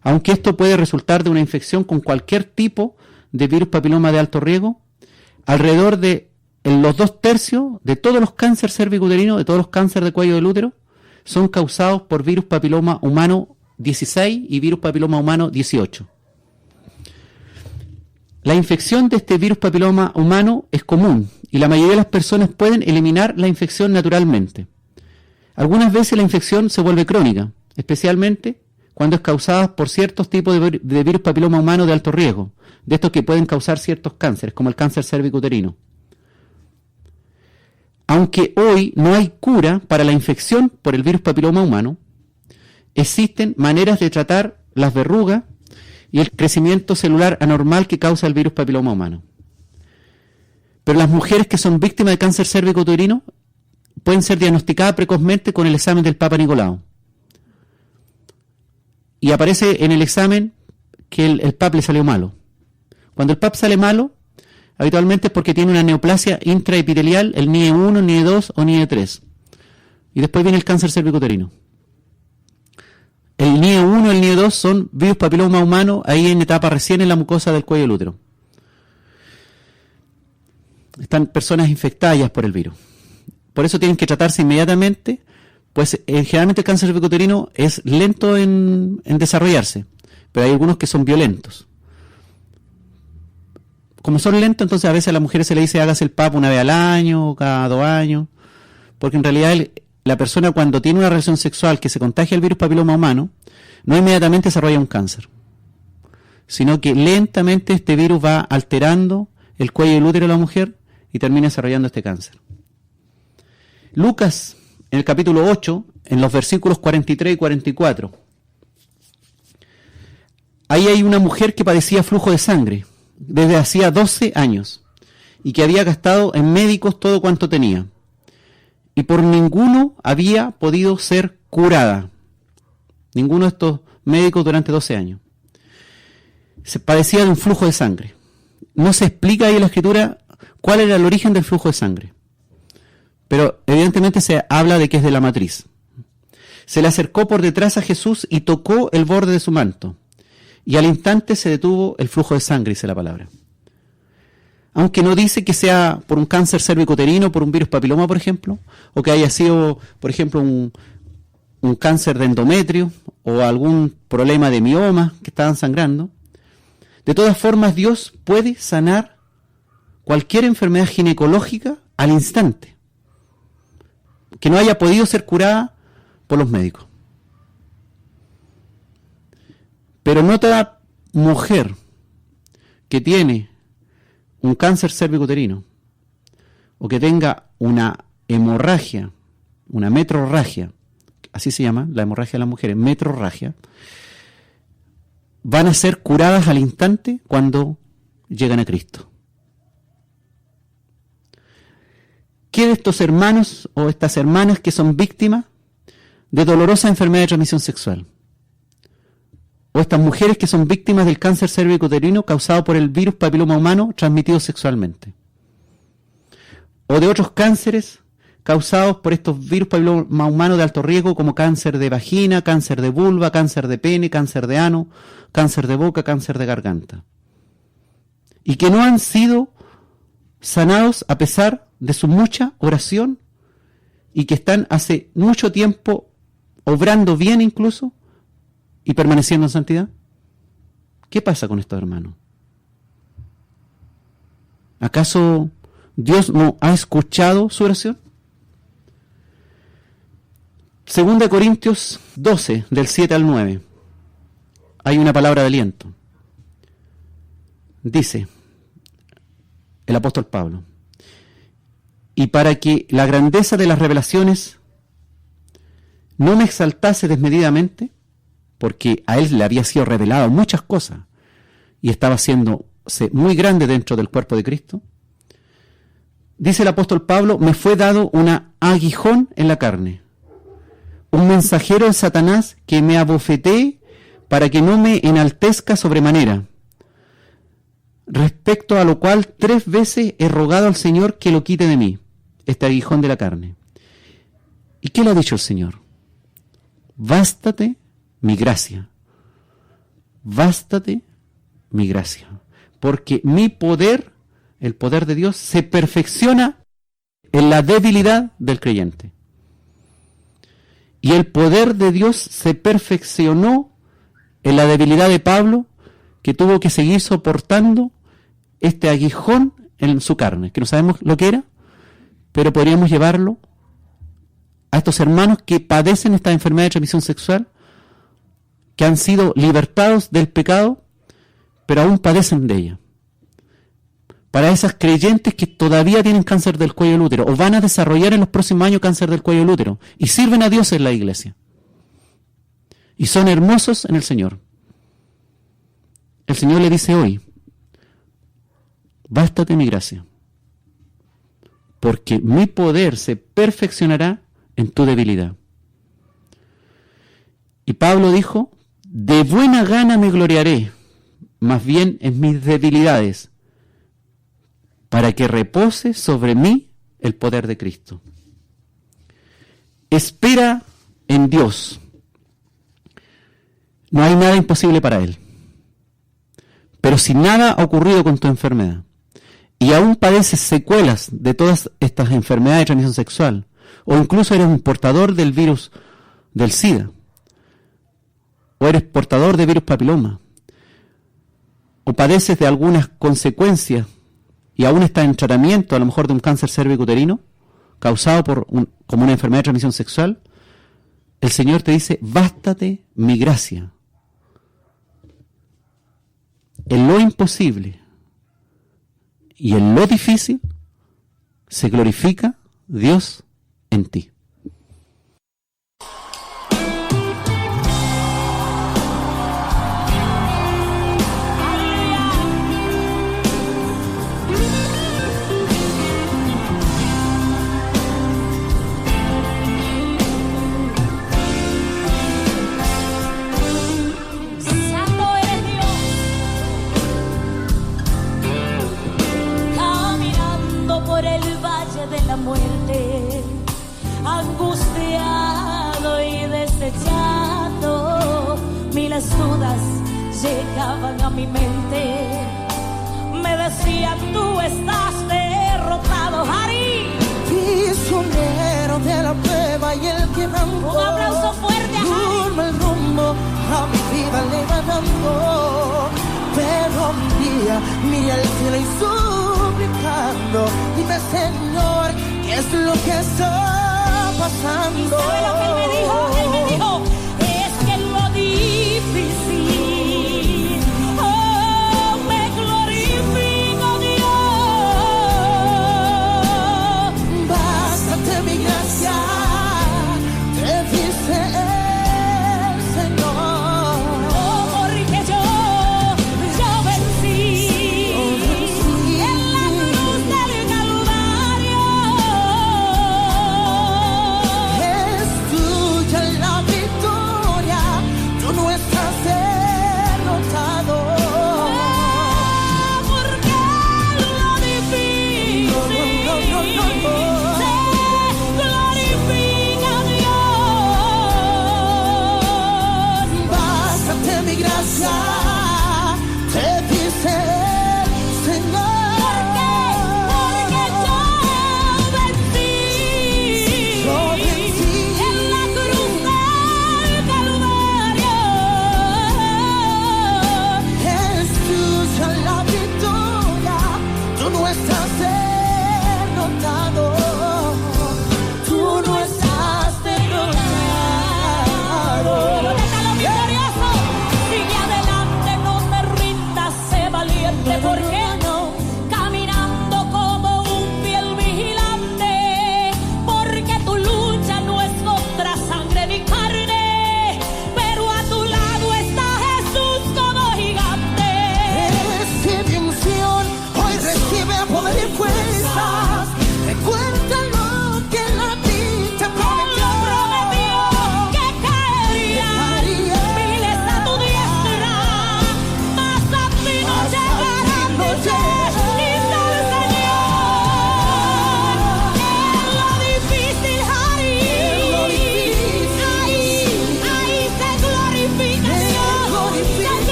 Speaker 2: aunque esto puede resultar de una infección con cualquier tipo de virus papiloma de alto riesgo. Alrededor de los 2/3 de todos los cánceres cervicuterinos, de todos los cánceres de cuello del útero, son causados por virus papiloma humano 16 y virus papiloma humano 18. La infección de este virus papiloma humano es común y la mayoría de las personas pueden eliminar la infección naturalmente. Algunas veces la infección se vuelve crónica, especialmente cuando es causada por ciertos tipos de virus papiloma humano de alto riesgo, de estos que pueden causar ciertos cánceres, como el cáncer cervicuterino. Aunque hoy no hay cura para la infección por el virus papiloma humano, existen maneras de tratar las verrugas y el crecimiento celular anormal que causa el virus papiloma humano. Pero las mujeres que son víctimas de cáncer cervicuterino pueden ser diagnosticadas precozmente con el examen del Papa Nicolau. Y aparece en el examen que el PAP le salió malo. Cuando el PAP sale malo, habitualmente es porque tiene una neoplasia intraepitelial, el NIE1, NIE2 o NIE3. Y después viene el cáncer cervicuterino. El NIE1 y el NIE2 son virus papiloma humano ahí en etapa recién en la mucosa del cuello del útero. Están personas infectadas ya por el virus. Por eso tienen que tratarse inmediatamente, pues generalmente el cáncer cervicuterino es lento en desarrollarse, pero hay algunos que son violentos. Como son lentos, entonces a veces a las mujeres se le dice hágase el PAP una vez al año, cada 2 años, porque en realidad la persona cuando tiene una relación sexual que se contagia el virus papiloma humano, no inmediatamente desarrolla un cáncer, sino que lentamente este virus va alterando el cuello del útero de la mujer y termina desarrollando este cáncer. Lucas, en el capítulo 8, en los versículos 43 y 44, ahí hay una mujer que padecía flujo de sangre desde hacía 12 años y que había gastado en médicos todo cuanto tenía y por ninguno había podido ser curada. Ninguno de estos médicos durante 12 años. Se padecía de un flujo de sangre. No se explica ahí en la Escritura cuál era el origen del flujo de sangre, pero evidentemente se habla de que es de la matriz. Se le acercó por detrás a Jesús y tocó el borde de su manto, y al instante se detuvo el flujo de sangre, dice la palabra. Aunque no dice que sea por un cáncer cervicuterino, por un virus papiloma, por ejemplo, o que haya sido, por ejemplo, un cáncer de endometrio o algún problema de mioma que estaban sangrando. De todas formas, Dios puede sanar cualquier enfermedad ginecológica al instante que no haya podido ser curada por los médicos. Pero no toda mujer que tiene un cáncer cervicuterino o que tenga una hemorragia, una metrorragia, así se llama la hemorragia de las mujeres, metrorragia, van a ser curadas al instante cuando llegan a Cristo. ¿Qué de estos hermanos o estas hermanas que son víctimas de dolorosa enfermedad de transmisión sexual? O estas mujeres que son víctimas del cáncer cervicuterino causado por el virus papiloma humano transmitido sexualmente. O de otros cánceres causados por estos virus papiloma humano de alto riesgo como cáncer de vagina, cáncer de vulva, cáncer de pene, cáncer de ano, cáncer de boca, cáncer de garganta. Y que no han sido sanados a pesar de su mucha oración y que están hace mucho tiempo obrando bien incluso y permaneciendo en santidad. ¿Qué pasa con estos hermanos? ¿Acaso Dios no ha escuchado su oración? 2 Corintios 12, del 7 al 9. Hay una palabra de aliento. Dice el apóstol Pablo: y para que la grandeza de las revelaciones no me exaltase desmedidamente, porque a él le había sido revelado muchas cosas y estaba haciéndose muy grande dentro del cuerpo de Cristo, dice el apóstol Pablo, me fue dado un aguijón en la carne, un mensajero de Satanás que me abofetee para que no me enaltezca sobremanera. Respecto a lo cual 3 veces he rogado al Señor que lo quite de mí, este aguijón de la carne. ¿Y qué le ha dicho el Señor? Bástate mi gracia. Bástate mi gracia. Porque mi poder, el poder de Dios, se perfecciona en la debilidad del creyente. Y el poder de Dios se perfeccionó en la debilidad de Pablo, que tuvo que seguir soportando este aguijón en su carne, que no sabemos lo que era, pero podríamos llevarlo a estos hermanos que padecen esta enfermedad de transmisión sexual, que han sido libertados del pecado, pero aún padecen de ella. Para esas creyentes que todavía tienen cáncer del cuello del útero, o van a desarrollar en los próximos años cáncer del cuello del útero, y sirven a Dios en la iglesia, y son hermosos en el Señor. El Señor le dice hoy, bástate mi gracia, porque mi poder se perfeccionará en tu debilidad. Y Pablo dijo, de buena gana me gloriaré, más bien en mis debilidades, para que repose sobre mí el poder de Cristo. Espera en Dios. No hay nada imposible para Él. Pero si nada ha ocurrido con tu enfermedad, y aún padeces secuelas de todas estas enfermedades de transmisión sexual, o incluso eres un portador del virus del SIDA, o eres portador de virus papiloma, o padeces de algunas consecuencias y aún estás en tratamiento, a lo mejor de un cáncer cervicuterino, causado como una enfermedad de transmisión sexual, el Señor te dice, bástate mi gracia. En lo imposible y en lo difícil se glorifica Dios en ti.
Speaker 5: Muerte, angustiado y desechado, miles dudas llegaban a mi mente, me decían tú estás derrotado, Harry,
Speaker 4: prisionero de la prueba y el quebranto.
Speaker 5: Un aplauso fuerte a Harry.
Speaker 4: Turma el rumbo a mi vida le va dando, pero un día miré al cielo y suplicando, dime Señor, ¿qué es lo que está pasando?
Speaker 5: ¿Y sabe lo que él me dijo? Él me dijo, es que en lo difícil, oh, me glorifico Dios.
Speaker 4: Bástate mi gracia, te dice el Señor.
Speaker 5: Oh, porque yo vencí en la cruz del Calvario.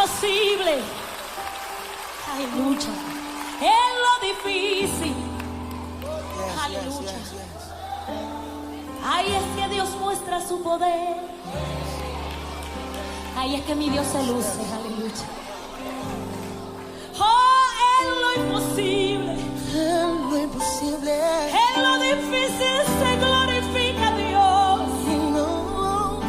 Speaker 5: imposible. Aleluya. En lo difícil. Aleluya. Ahí es que Dios muestra su poder. Ahí es que mi Dios se luce. Aleluya. Oh, en lo imposible.
Speaker 4: En lo imposible.
Speaker 5: En lo difícil se glorifica Dios.
Speaker 4: No,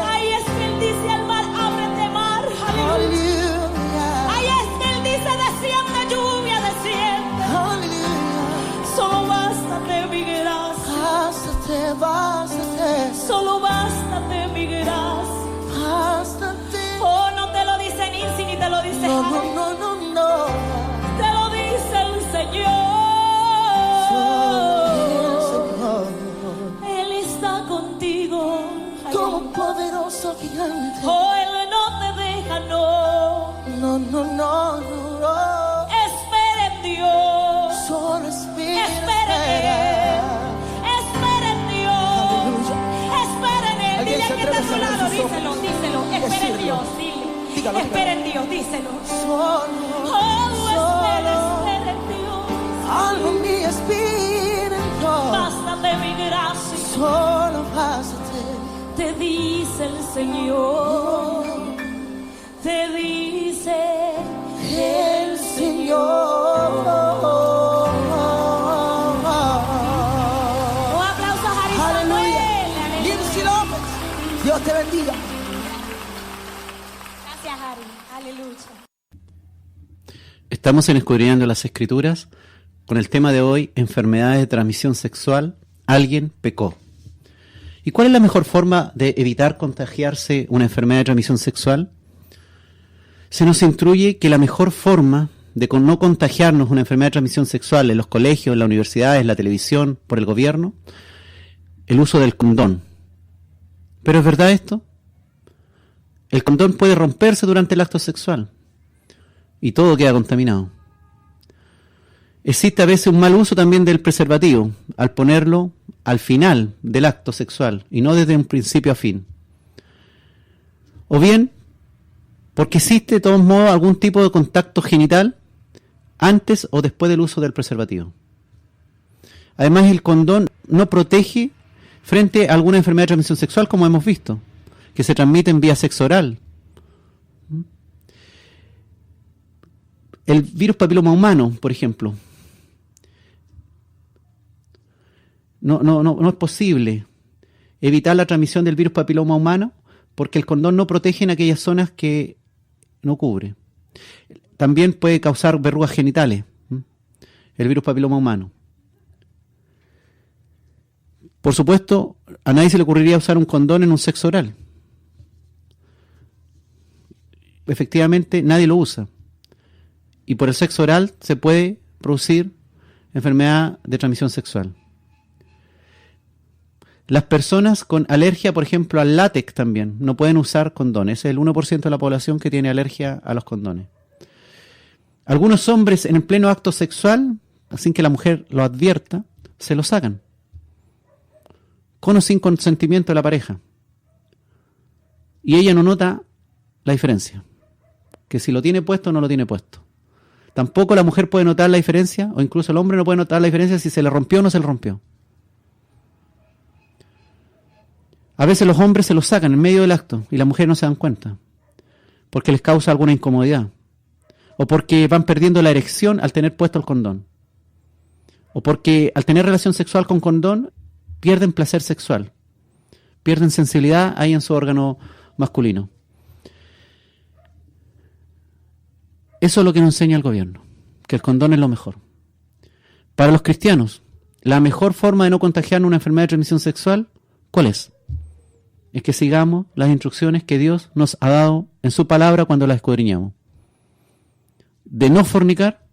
Speaker 5: Ahí es que Él dice al mar, ábrete mar. Aleluya.
Speaker 4: Hallelujah.
Speaker 5: Ahí es que Él dice, desciende lluvia, desciende.
Speaker 4: Hallelujah.
Speaker 5: Solo bástate mi gracia.
Speaker 4: Bástate.
Speaker 5: Solo bástate mi gracia.
Speaker 4: Bástate.
Speaker 5: Oh, no te lo dice Nilsi ni te lo dice
Speaker 4: No,
Speaker 5: Javi.
Speaker 4: no, no, no, no.
Speaker 5: Te lo dice el Señor. Él está contigo.
Speaker 4: Como poderoso gigante.
Speaker 5: Oh, Él no te deja, no.
Speaker 4: No, no, no, no.
Speaker 5: Espera en Dios.
Speaker 4: Solo espera.
Speaker 5: Espera en Él. Espera en Dios.
Speaker 4: Aleluya.
Speaker 5: Espera en Él.
Speaker 4: Alguien
Speaker 5: Dile
Speaker 4: se
Speaker 5: que está a
Speaker 4: atreve
Speaker 5: tu
Speaker 4: a
Speaker 5: lado.
Speaker 4: cerrar sus
Speaker 5: Díselo,
Speaker 4: ojos.
Speaker 5: díselo. Espera en
Speaker 4: Decirlo.
Speaker 5: Dios. Dile.
Speaker 4: Dígalo,
Speaker 5: Espera en Dios. Díselo.
Speaker 4: Solo.
Speaker 5: Oh, espera en Dios.
Speaker 4: Algo en mi espíritu.
Speaker 5: Bástate mi gracia.
Speaker 4: Solo bástate.
Speaker 5: Te dice el Señor. Te dice
Speaker 4: El Señor.
Speaker 5: Un aplauso a Jari Samuel.
Speaker 4: Aleluya. Lindsay López. Dios te bendiga.
Speaker 5: Gracias, Jari. Aleluya.
Speaker 2: Estamos en Escudriñando las Escrituras con el tema de hoy, enfermedades de transmisión sexual. Alguien pecó. ¿Y cuál es la mejor forma de evitar contagiarse una enfermedad de transmisión sexual? Se nos instruye que la mejor forma de no contagiarnos una enfermedad de transmisión sexual en los colegios, en las universidades, en la televisión, por el gobierno, el uso del condón. ¿Pero es verdad esto? El condón puede romperse durante el acto sexual y todo queda contaminado. Existe a veces un mal uso también del preservativo, al ponerlo al final del acto sexual y no desde un principio a fin. O bien, porque existe de todos modos algún tipo de contacto genital antes o después del uso del preservativo. Además, el condón no protege frente a alguna enfermedad de transmisión sexual, como hemos visto, que se transmite en vía sexo oral. El virus papiloma humano, por ejemplo, no es posible evitar la transmisión del virus papiloma humano porque el condón no protege en aquellas zonas que no cubre. También puede causar verrugas genitales, el virus papiloma humano. Por supuesto, a nadie se le ocurriría usar un condón en un sexo oral. Efectivamente, nadie lo usa. Y por el sexo oral se puede producir enfermedad de transmisión sexual. Las personas con alergia, por ejemplo, al látex también, no pueden usar condones. Es el 1% de la población que tiene alergia a los condones. Algunos hombres en el pleno acto sexual, sin que la mujer lo advierta, se lo sacan. Con o sin consentimiento de la pareja. Y ella no nota la diferencia. Que si lo tiene puesto o no lo tiene puesto. Tampoco la mujer puede notar la diferencia, o incluso el hombre no puede notar la diferencia si se le rompió o no se le rompió. A veces los hombres se lo sacan en medio del acto y las mujeres no se dan cuenta, porque les causa alguna incomodidad, o porque van perdiendo la erección al tener puesto el condón, o porque al tener relación sexual con condón pierden placer sexual, pierden sensibilidad ahí en su órgano masculino. Eso es lo que nos enseña el gobierno, que el condón es lo mejor. Para los cristianos, la mejor forma de no contagiarnos una enfermedad de transmisión sexual, ¿cuál es? Es que sigamos las instrucciones que Dios nos ha dado en su palabra cuando las escudriñamos. De no fornicar,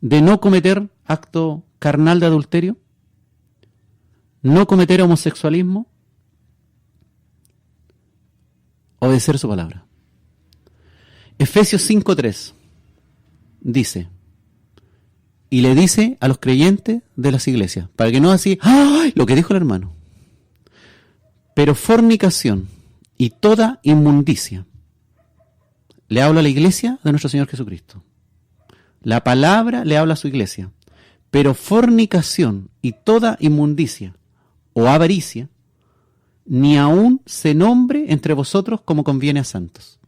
Speaker 2: de no cometer acto carnal de adulterio, no cometer homosexualismo, obedecer su palabra. Efesios 5:3 dice, y le dice a los creyentes de las iglesias, para que no así, ¡ay!, lo que dijo el hermano. Pero fornicación y toda inmundicia le hablo a la iglesia de nuestro Señor Jesucristo. La palabra le habla a su iglesia. Pero fornicación y toda inmundicia o avaricia, ni aún se nombre entre vosotros como conviene a santos.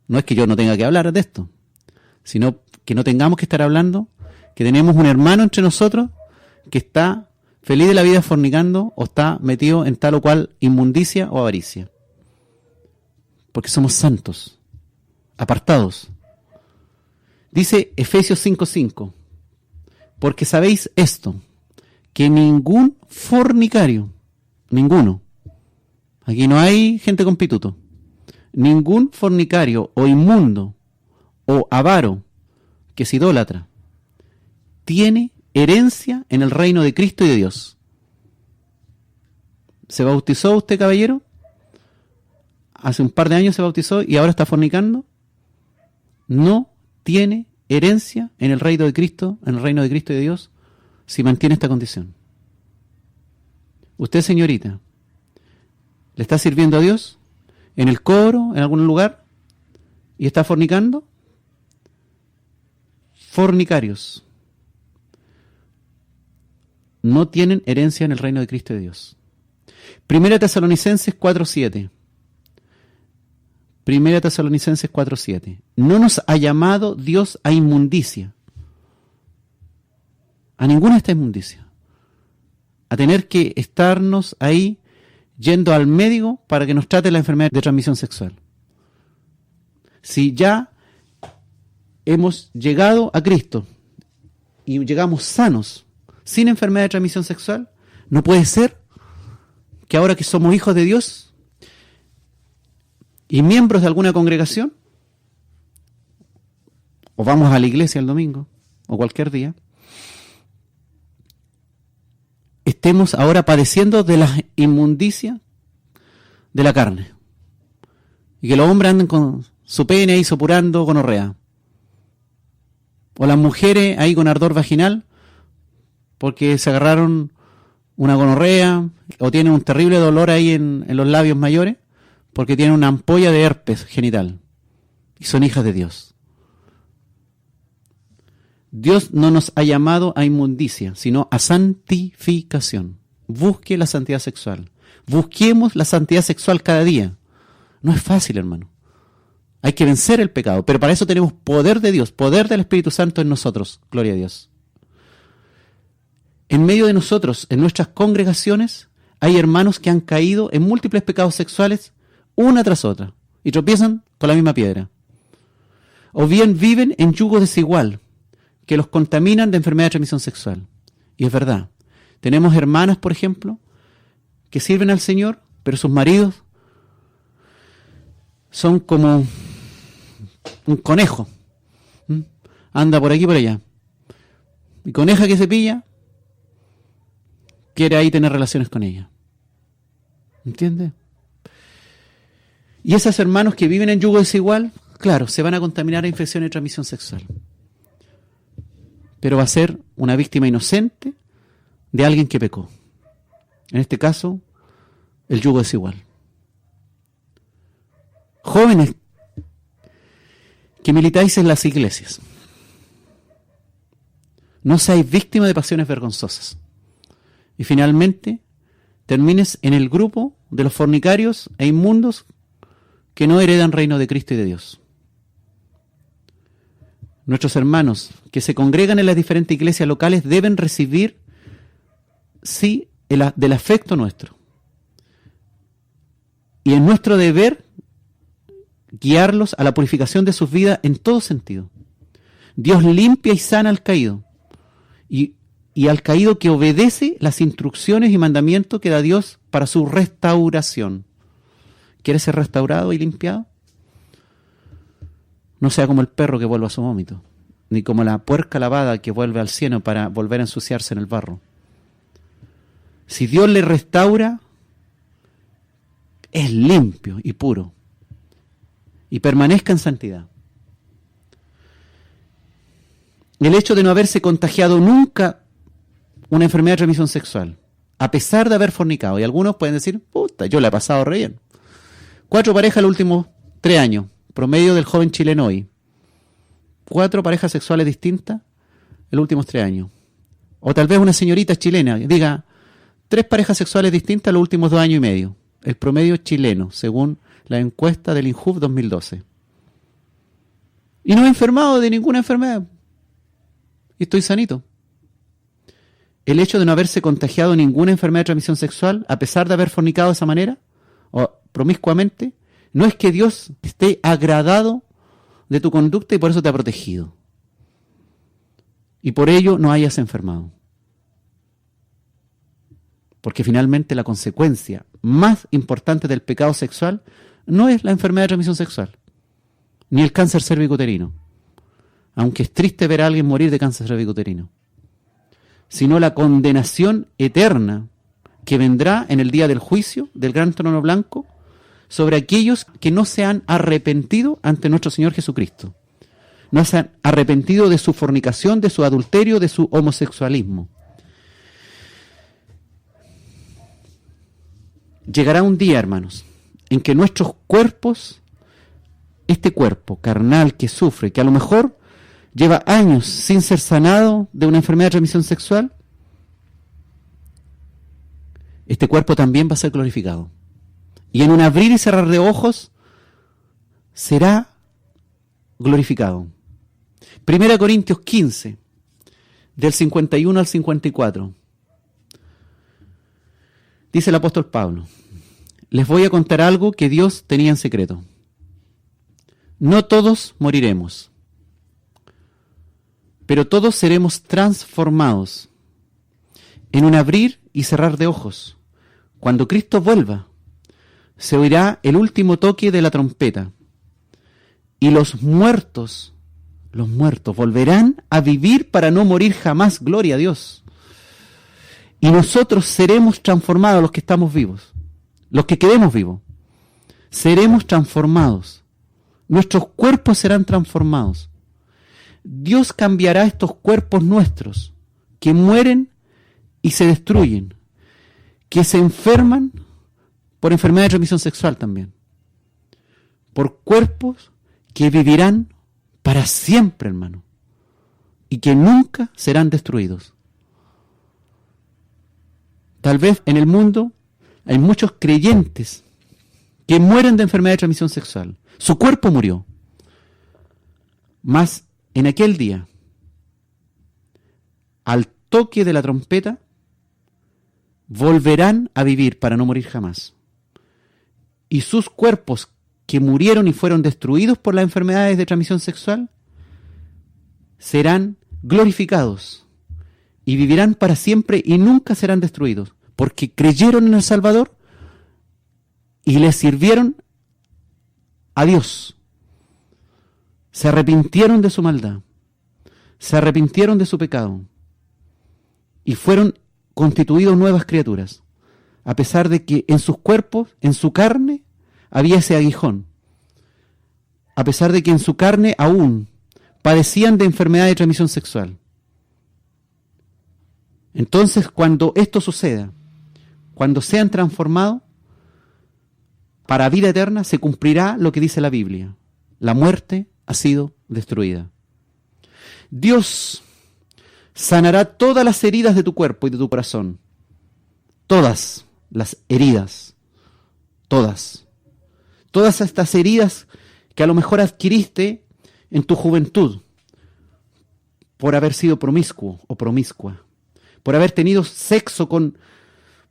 Speaker 2: No es que yo no tenga que hablar de esto, sino que no tengamos que estar hablando que tenemos un hermano entre nosotros que está feliz de la vida fornicando o está metido en tal o cual inmundicia o avaricia. Porque somos santos, apartados. Dice Efesios 5:5, porque sabéis esto, que ningún fornicario, ninguno, aquí no hay gente con pituto, ningún fornicario o inmundo o avaro que es idólatra, tiene herencia en el reino de Cristo y de Dios. ¿Se bautizó usted, caballero? Hace un par de años se bautizó y ahora está fornicando. No tiene herencia en el reino de Cristo, en el reino de Cristo y de Dios, si mantiene esta condición. Usted, señorita, ¿le está sirviendo a Dios en el coro, en algún lugar, y está fornicando? Fornicarios no tienen herencia en el reino de Cristo y de Dios. Primera Tesalonicenses 4:7. Primera Tesalonicenses 4:7. No nos ha llamado Dios a inmundicia, a ninguna de esta inmundicia, a tener que estarnos ahí yendo al médico para que nos trate la enfermedad de transmisión sexual. Si ya hemos llegado a Cristo y llegamos sanos, sin enfermedad de transmisión sexual, no puede ser que ahora que somos hijos de Dios y miembros de alguna congregación, o vamos a la iglesia el domingo, o cualquier día, estemos ahora padeciendo de la inmundicia de la carne. Y que los hombres anden con su pene ahí supurando gonorrea. O las mujeres ahí con ardor vaginal porque se agarraron una gonorrea o tienen un terrible dolor ahí en los labios mayores porque tienen una ampolla de herpes genital y son hijas de Dios. Dios no nos ha llamado a inmundicia, sino a santificación. Busque la santidad sexual. Busquemos la santidad sexual cada día. No es fácil, hermano. Hay que vencer el pecado, pero para eso tenemos poder de Dios, poder del Espíritu Santo en nosotros. Gloria a Dios. En medio de nosotros, en nuestras congregaciones, hay hermanos que han caído en múltiples pecados sexuales, una tras otra, y tropiezan con la misma piedra. O bien viven en yugo desigual, que los contaminan de enfermedad de transmisión sexual. Y es verdad. Tenemos hermanas, por ejemplo, que sirven al Señor, pero sus maridos son como un conejo. Anda por aquí y por allá. Y coneja que se pilla, quiere ahí tener relaciones con ella. ¿Entiende? Y esos hermanos que viven en yugo desigual, claro, se van a contaminar a infecciones de transmisión sexual. Pero va a ser una víctima inocente de alguien que pecó. En este caso, el yugo desigual. Jóvenes que militáis en las iglesias, no seáis víctimas de pasiones vergonzosas. Y finalmente, termines en el grupo de los fornicarios e inmundos que no heredan reino de Cristo y de Dios. Nuestros hermanos que se congregan en las diferentes iglesias locales deben recibir, sí, del afecto nuestro. Y es nuestro deber guiarlos a la purificación de sus vidas en todo sentido. Dios limpia y sana al caído. Y al caído que obedece las instrucciones y mandamientos que da Dios para su restauración. ¿Quieres ser restaurado y limpiado? No sea como el perro que vuelve a su vómito, ni como la puerca lavada que vuelve al cieno para volver a ensuciarse en el barro. Si Dios le restaura, es limpio y puro, y permanezca en santidad. El hecho de no haberse contagiado nunca una enfermedad de transmisión sexual, a pesar de haber fornicado, y algunos pueden decir, puta, yo la he pasado re bien. 4 parejas los últimos 3 años, promedio del joven chileno hoy. 4 parejas sexuales distintas en los últimos 3 años. O tal vez una señorita chilena diga 3 parejas sexuales distintas en los últimos 2 años y medio. El promedio chileno, según la encuesta del INJUV 2012. Y no he enfermado de ninguna enfermedad. Y estoy sanito. El hecho de no haberse contagiado ninguna enfermedad de transmisión sexual, a pesar de haber fornicado de esa manera, o promiscuamente, no es que Dios esté agradado de tu conducta y por eso te ha protegido. Y por ello no hayas enfermado. Porque finalmente la consecuencia más importante del pecado sexual no es la enfermedad de transmisión sexual, ni el cáncer cervicuterino, aunque es triste ver a alguien morir de cáncer cervicuterino, sino la condenación eterna que vendrá en el día del juicio del gran trono blanco sobre aquellos que no se han arrepentido ante nuestro Señor Jesucristo. No se han arrepentido de su fornicación, de su adulterio, de su homosexualismo. Llegará un día, hermanos, en que nuestros cuerpos, este cuerpo carnal que sufre, que a lo mejor lleva años sin ser sanado de una enfermedad de transmisión sexual, este cuerpo también va a ser glorificado. Y en un abrir y cerrar de ojos será glorificado. 1 Corintios 15, del 51 al 54. Dice el apóstol Pablo: les voy a contar algo que Dios tenía en secreto. No todos moriremos, pero todos seremos transformados en un abrir y cerrar de ojos. Cuando Cristo vuelva, se oirá el último toque de la trompeta, y los muertos volverán a vivir para no morir jamás. Gloria a Dios. Y nosotros seremos transformados, los que estamos vivos, los que quedemos vivos, seremos transformados. Nuestros cuerpos serán transformados. Dios cambiará estos cuerpos nuestros, que mueren y se destruyen, que se enferman por enfermedad de transmisión sexual también, por cuerpos que vivirán para siempre, hermano, y que nunca serán destruidos. Tal vez en el mundo hay muchos creyentes que mueren de enfermedad de transmisión sexual. Su cuerpo murió. Mas en aquel día, al toque de la trompeta, volverán a vivir para no morir jamás. Y sus cuerpos que murieron y fueron destruidos por las enfermedades de transmisión sexual serán glorificados y vivirán para siempre y nunca serán destruidos, porque creyeron en el Salvador y le sirvieron a Dios. Se arrepintieron de su maldad, se arrepintieron de su pecado y fueron constituidos nuevas criaturas, a pesar de que en sus cuerpos, en su carne, había ese aguijón, a pesar de que en su carne aún padecían de enfermedad de transmisión sexual. Entonces, cuando esto suceda, cuando sean transformados para vida eterna, se cumplirá lo que dice la Biblia: la muerte ha sido destruida. Dios sanará todas las heridas de tu cuerpo y de tu corazón. Todas las heridas. Todas. Todas estas heridas que a lo mejor adquiriste en tu juventud por haber sido promiscuo o promiscua, por haber tenido sexo con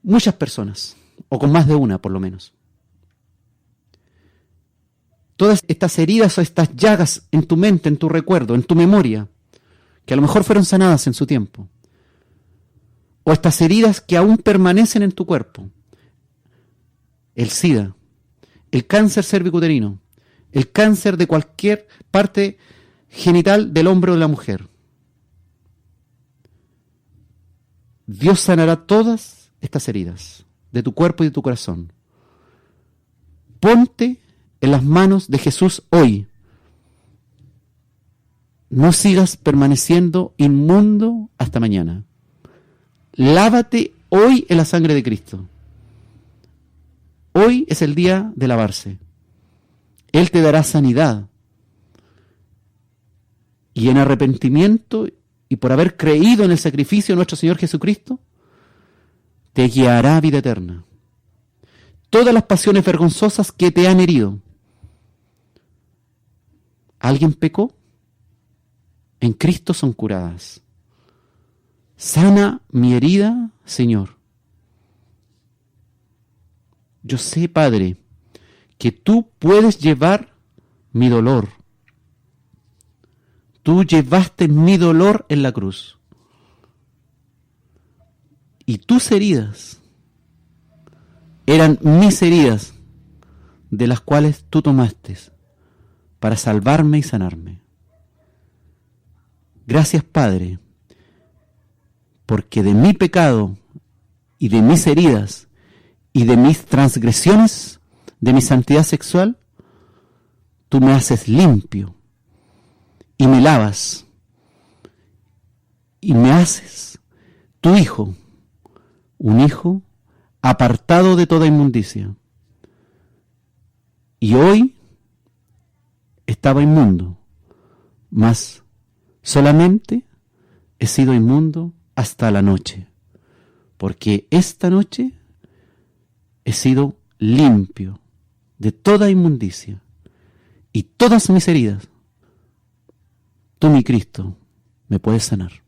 Speaker 2: muchas personas, o con más de una por lo menos. Todas estas heridas o estas llagas en tu mente, en tu recuerdo, en tu memoria, que a lo mejor fueron sanadas en su tiempo, o estas heridas que aún permanecen en tu cuerpo: el SIDA, el cáncer cervicuterino, el cáncer de cualquier parte genital del hombre o de la mujer. Dios sanará todas estas heridas de tu cuerpo y de tu corazón. Ponte en las manos de Jesús hoy. No sigas permaneciendo inmundo hasta mañana. Lávate hoy en la sangre de Cristo. Hoy es el día de lavarse. Él te dará sanidad. Y en arrepentimiento y por haber creído en el sacrificio de nuestro Señor Jesucristo, te guiará a vida eterna. Todas las pasiones vergonzosas que te han herido. ¿Alguien pecó? En Cristo son curadas. Sana mi herida, Señor. Yo sé, Padre, que tú puedes llevar mi dolor. Tú llevaste mi dolor en la cruz. Y tus heridas eran mis heridas, de las cuales tú tomaste para salvarme y sanarme. Gracias, Padre, porque de mi pecado y de mis heridas y de mis transgresiones, de mi santidad sexual, tú me haces limpio y me lavas y me haces tu hijo, un hijo apartado de toda inmundicia. Y hoy estaba inmundo, mas solamente he sido inmundo hasta la noche, porque esta noche he sido limpio de toda inmundicia y todas mis heridas. Tú, mi Cristo, me puedes sanar.